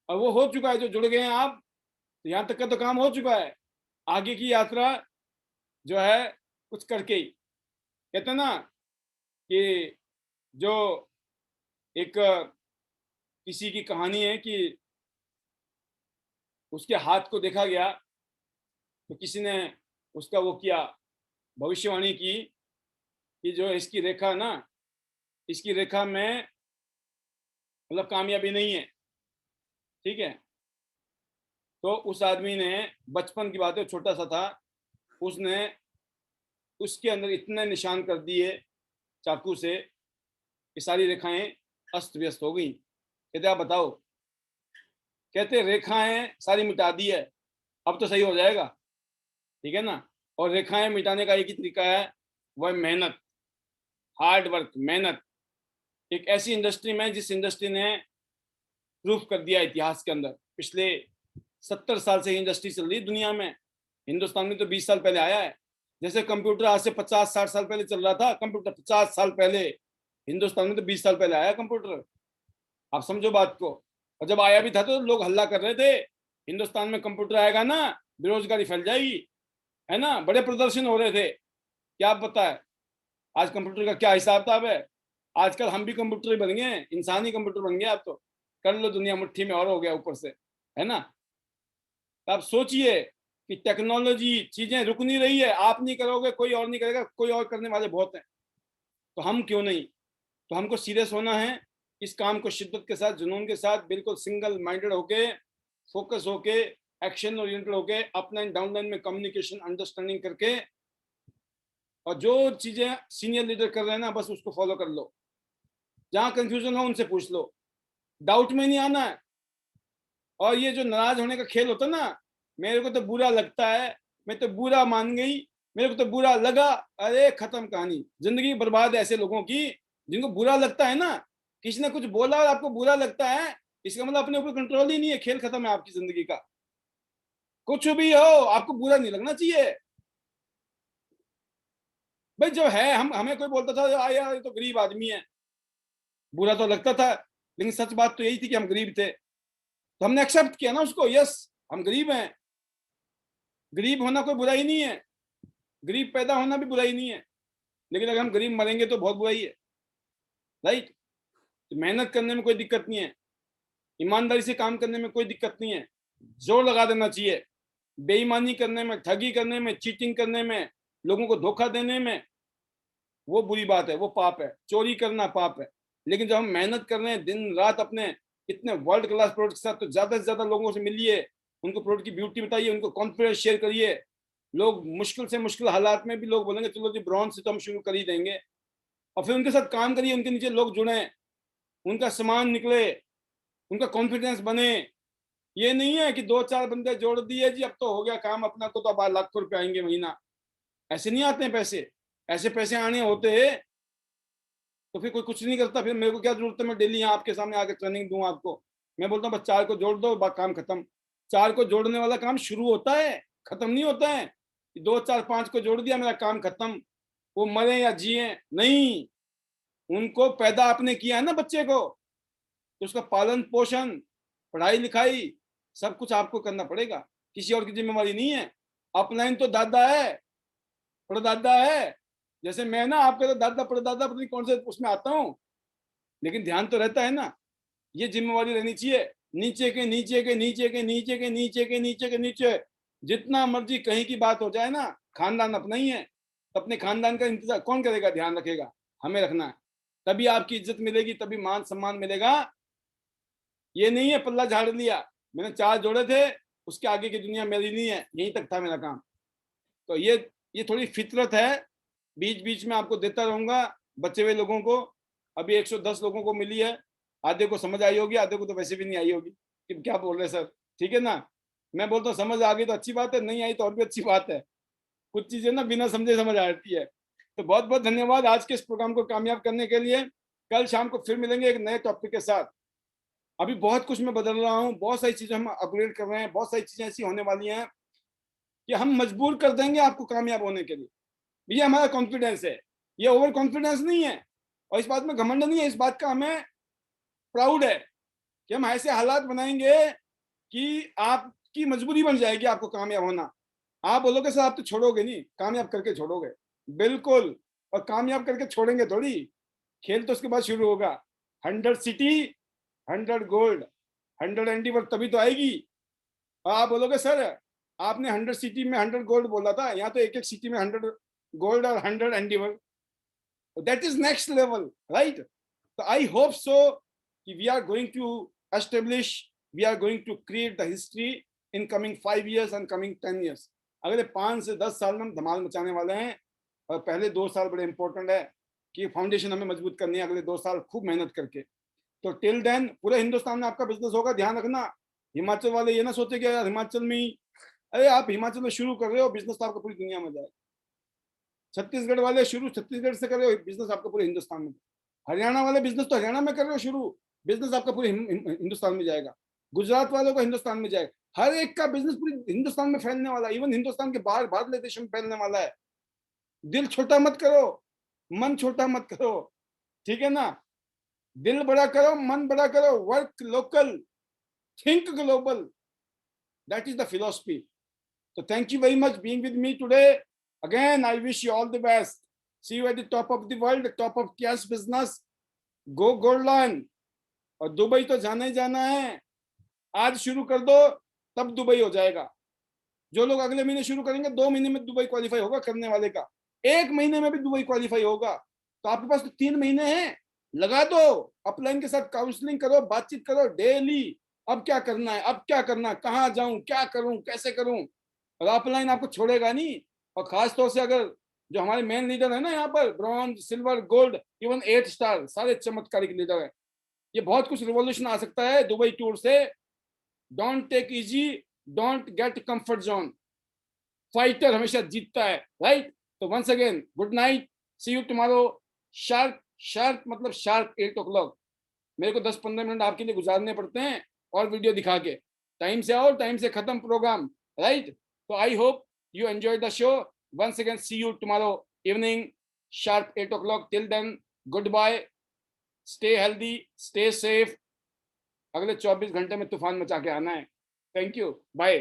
और वो हो चुका है, जो जुड़ गए हैं आप, तो यहाँ तक का तो काम हो चुका है। आगे की यात्रा जो है कुछ करके ही। कहते ना कि जो एक किसी की कहानी है कि उसके हाथ को देखा गया, तो किसी ने उसका वो किया, भविष्यवाणी की कि जो इसकी रेखा ना, इसकी रेखा में मतलब कामयाबी नहीं है, ठीक है। तो उस आदमी ने, बचपन की बात है, छोटा सा था, उसने उसके अंदर इतने निशान कर दिए चाकू से कि सारी रेखाएं अस्त व्यस्त हो गई। कहते आप बताओ, कहते रेखाएं सारी मिटा दी है, अब तो सही हो जाएगा, ठीक है ना। और रेखाएं मिटाने का एक ही तरीका है, वह मेहनत, हार्ड वर्क, मेहनत। एक ऐसी इंडस्ट्री में जिस इंडस्ट्री ने प्रूफ कर दिया इतिहास के अंदर, पिछले 70 साल से इंडस्ट्री चल रही है दुनिया में। हिंदुस्तान में तो 20 साल पहले आया है। जैसे कंप्यूटर आज से 50-60 साल पहले चल रहा था, कंप्यूटर 50 साल पहले, हिंदुस्तान में तो 20 साल पहले आया कंप्यूटर। आप समझो बात को। और जब आया भी था तो लोग हल्ला कर रहे थे, हिंदुस्तान में कंप्यूटर आएगा ना बेरोजगारी फैल जाएगी, है ना। बड़े प्रदर्शन हो रहे थे। क्या आप पता है आज कंप्यूटर का क्या हिसाब किताब है? आजकल हम भी कंप्यूटर ही बन गए, इंसानी कंप्यूटर बन गए। आप तो कर लो, दुनिया मुट्ठी में और हो गया ऊपर से, है ना। तो आप सोचिए कि टेक्नोलॉजी, चीजें रुक नहीं रही है। आप नहीं करोगे, कोई और नहीं करेगा, कोई और करने वाले बहुत हैं, तो हम क्यों नहीं। तो हमको सीरियस होना है, इस काम को शिद्दत के साथ, जुनून के साथ, बिल्कुल सिंगल माइंडेड होके, फोकस होके, एक्शन ओरिएंटेड होके, अपना डाउनलाइन में कम्युनिकेशन, अंडरस्टैंडिंग करके, और जो चीजें सीनियर लीडर कर रहे हैं ना, बस उसको फॉलो कर लो। जहां कंफ्यूजन हो उनसे पूछ लो, डाउट में नहीं आना है। और ये जो नाराज होने का खेल होता है ना, मेरे को तो बुरा लगता है, मैं तो बुरा मान गई, मेरे को तो बुरा लगा, अरे खत्म कहानी। जिंदगी बर्बाद है ऐसे लोगों की जिनको बुरा लगता है ना। किसी ने कुछ बोला और आपको बुरा लगता है, इसका मतलब अपने ऊपर कंट्रोल ही नहीं है, खेल खत्म है आपकी जिंदगी का। कुछ भी हो, आपको बुरा नहीं लगना चाहिए भाई। जो है, हमें कोई बोलता था यार ये तो गरीब आदमी है, बुरा तो लगता था, लेकिन सच बात तो यही थी कि हम गरीब थे, तो हमने एक्सेप्ट किया ना उसको। यस, हम गरीब हैं, गरीब होना कोई बुराई नहीं है, गरीब पैदा होना भी बुराई नहीं है, लेकिन अगर हम गरीब मरेंगे तो बहुत बुराई है, राइट। तो मेहनत करने में कोई दिक्कत नहीं है, ईमानदारी से काम करने में कोई दिक्कत नहीं है, जोर लगा देना चाहिए। बेईमानी करने में, ठगी करने में, चीटिंग करने में, लोगों को धोखा देने में, वो बुरी बात है, वो पाप है। चोरी करना पाप है। लेकिन जब हम मेहनत कर रहे हैं दिन रात अपने इतने वर्ल्ड क्लास प्रोडक्ट के साथ, तो ज्यादा से ज्यादा लोगों से मिलिए, उनको प्रोडक्ट की ब्यूटी बताइए, उनको कॉन्फिडेंस शेयर करिए। लोग मुश्किल से मुश्किल हालात में भी लोग बोलेंगे चलो जी ब्रॉन्ज से तो हम शुरू कर ही देंगे, और फिर उनके साथ काम करिए, उनके नीचे लोग जुड़े, उनका सामान निकले, उनका कॉन्फिडेंस बने। ये नहीं है कि 2-4 बंदे जोड़ दिए जी अब तो हो गया काम अपना, को तो अब लाखों रुपए आएंगे महीना। ऐसे नहीं आते हैं पैसे। ऐसे पैसे आने होते तो फिर कोई कुछ नहीं करता। फिर मेरे को क्या जरूरत है, मैं डेली यहाँ आपके सामने आकर ट्रेनिंग दूं आपको। मैं बोलता हूँ बस 4 को जोड़ दो, काम खत्म। 4 को जोड़ने वाला काम शुरू होता है, खत्म नहीं होता है। 2, 4, 5 को जोड़ दिया, मेरा काम खत्म। वो मरे या जिए नहीं, उनको पैदा आपने किया है ना बच्चे को, तो उसका पालन पोषण, पढ़ाई लिखाई, सब कुछ आपको करना पड़ेगा, किसी और की जिम्मेवारी नहीं है। अपलाइन तो दादा है, परदादा है। जैसे मैं ना आपका तो दादा परदादा पता नहीं कौन से उसमें आता हूँ, लेकिन ध्यान तो रहता है ना। ये जिम्मेवारी रहनी चाहिए। नीचे के नीचे के नीचे के नीचे के नीचे के नीचे के नीचे, जितना मर्जी कहीं की बात हो जाए ना, खानदान अपना ही है। तो अपने खानदान का इंतजार कौन करेगा, ध्यान रखेगा, हमें रखना है। तभी आपकी इज्जत मिलेगी, तभी मान सम्मान मिलेगा। ये नहीं है पल्ला झाड़ लिया, मैंने 4 जोड़े थे, उसके आगे की दुनिया मेरी नहीं है, यहीं तक था मेरा काम। तो ये थोड़ी फितरत है, बीच बीच में आपको देता रहूंगा बचे हुए लोगों को। अभी 110 लोगों को मिली है, आधे को समझ आई होगी, आधे को तो वैसे भी नहीं आई होगी कि क्या बोल रहे सर, ठीक है ना। मैं बोलता हूँ समझ आ गई तो अच्छी बात है, नहीं आई तो और भी अच्छी बात है। कुछ चीजें ना बिना समझे समझ आती है। तो बहुत बहुत धन्यवाद आज के इस प्रोग्राम को कामयाब करने के लिए। कल शाम को फिर मिलेंगे एक नए टॉपिक के साथ। अभी बहुत कुछ मैं बदल रहा हूँ, बहुत सारी चीजें हम अपग्रेड कर रहे हैं, बहुत सारी चीजें ऐसी होने वाली हैं कि हम मजबूर कर देंगे आपको कामयाब होने के लिए। ये हमारा कॉन्फिडेंस है, ये ओवर कॉन्फिडेंस नहीं है, और इस बात में घमंड नहीं है। इस बात का हमें प्राउड है कि हम ऐसे हालात बनाएंगे कि आपकी मजबूरी बन जाएगी आपको कामयाब होना। आप बोलोगे सर आप तो छोड़ोगे नहीं, कामयाब करके छोड़ोगे, बिल्कुल। और कामयाब करके छोड़ेंगे थोड़ी, खेल तो उसके बाद शुरू होगा। 100 सिटी 100 गोल्ड, 100 एंडीवर तभी तो आएगी। और आप बोलोगे सर आपने 100 सिटी में 100 गोल्ड बोला था, यहाँ तो एक सिटी में 100 गोल्ड और 100 endeavour. That is next level, right. तो आई होप सो कि we are going to establish, we are going to create the history in coming 5 years and coming 10 years। अगले 5 से 10 साल में हम धमाल मचाने वाले हैं। और पहले 2 साल बड़े इंपॉर्टेंट है कि फाउंडेशन हमें मजबूत करनी है, अगले 2 साल खूब मेहनत करके। तो टिल देन पूरे हिंदुस्तान में आपका बिजनेस होगा, ध्यान रखना। हिमाचल वाले ये ना सोचे कि यार हिमाचल में ही, अरे आप हिमाचल में शुरू कर रहे हो, बिजनेस तो आपका पूरी दुनिया में जाएगा। छत्तीसगढ़ वाले शुरू छत्तीसगढ़ से कर रहे हो, बिजनेस आपका पूरे हिंदुस्तान में। हरियाणा वाले बिजनेस तो हरियाणा में कर रहे हो शुरू, बिजनेस आपका पूरे हिंदुस्तान में जाएगा। गुजरात वालों का हिंदुस्तान में जाएगा, हर एक का बिजनेस पूरे हिंदुस्तान में फैलने वाला है, इवन हिंदुस्तान के बाहर बाहर देशों में फैलने वाला है। दिल छोटा मत करो, मन छोटा मत करो, ठीक है ना। दिल बड़ा करो, मन बड़ा करो, work local, think global, that is the philosophy. So thank you very much being with me today. Again, I wish you all the best. See you at the top of the world, the top of cash business. Go gold line. और Dubai तो जाना ही जाना है, आज शुरू कर दो तब दुबई हो जाएगा। जो लोग अगले महीने शुरू करेंगे 2 महीने में दुबई क्वालिफाई होगा करने वाले का, 1 महीने में भी दुबई क्वालिफाई होगा। तो आपके पास तो 3 महीने हैं, लगा दो, अपलाइन के साथ काउंसलिंग करो, बातचीत करो डेली। अब क्या करना है, अब क्या करना है, कहाँ जाऊं, क्या करूं, कैसे करूं। और अपलाइन आपको छोड़ेगा नहीं। और खास तौर से अगर जो हमारे मेन लीडर है ना यहाँ पर, bronze, silver, gold, even 8 star, सारे चमत्कारिक लीडर है। ये बहुत कुछ रिवॉल्यूशन आ सकता है दुबई टूर से। Don't take easy, don't get comfort zone, fighter हमेशा जीतता है, राइट। तो once again good night, see you tomorrow sharp. Sharp मतलब शार्प 8 o'clock। मेरे को 10-15 मिनट आपके लिए गुजारने पड़ते हैं और वीडियो दिखा के, टाइम से आओ, टाइम से खत्म program, right. So I hope you enjoyed the show. Once again, see you tomorrow evening, sharp 8 o'clock. Till then, goodbye. Stay healthy, stay safe. अगले 24 घंटे में तूफान मचा के आना है। Thank you. Bye.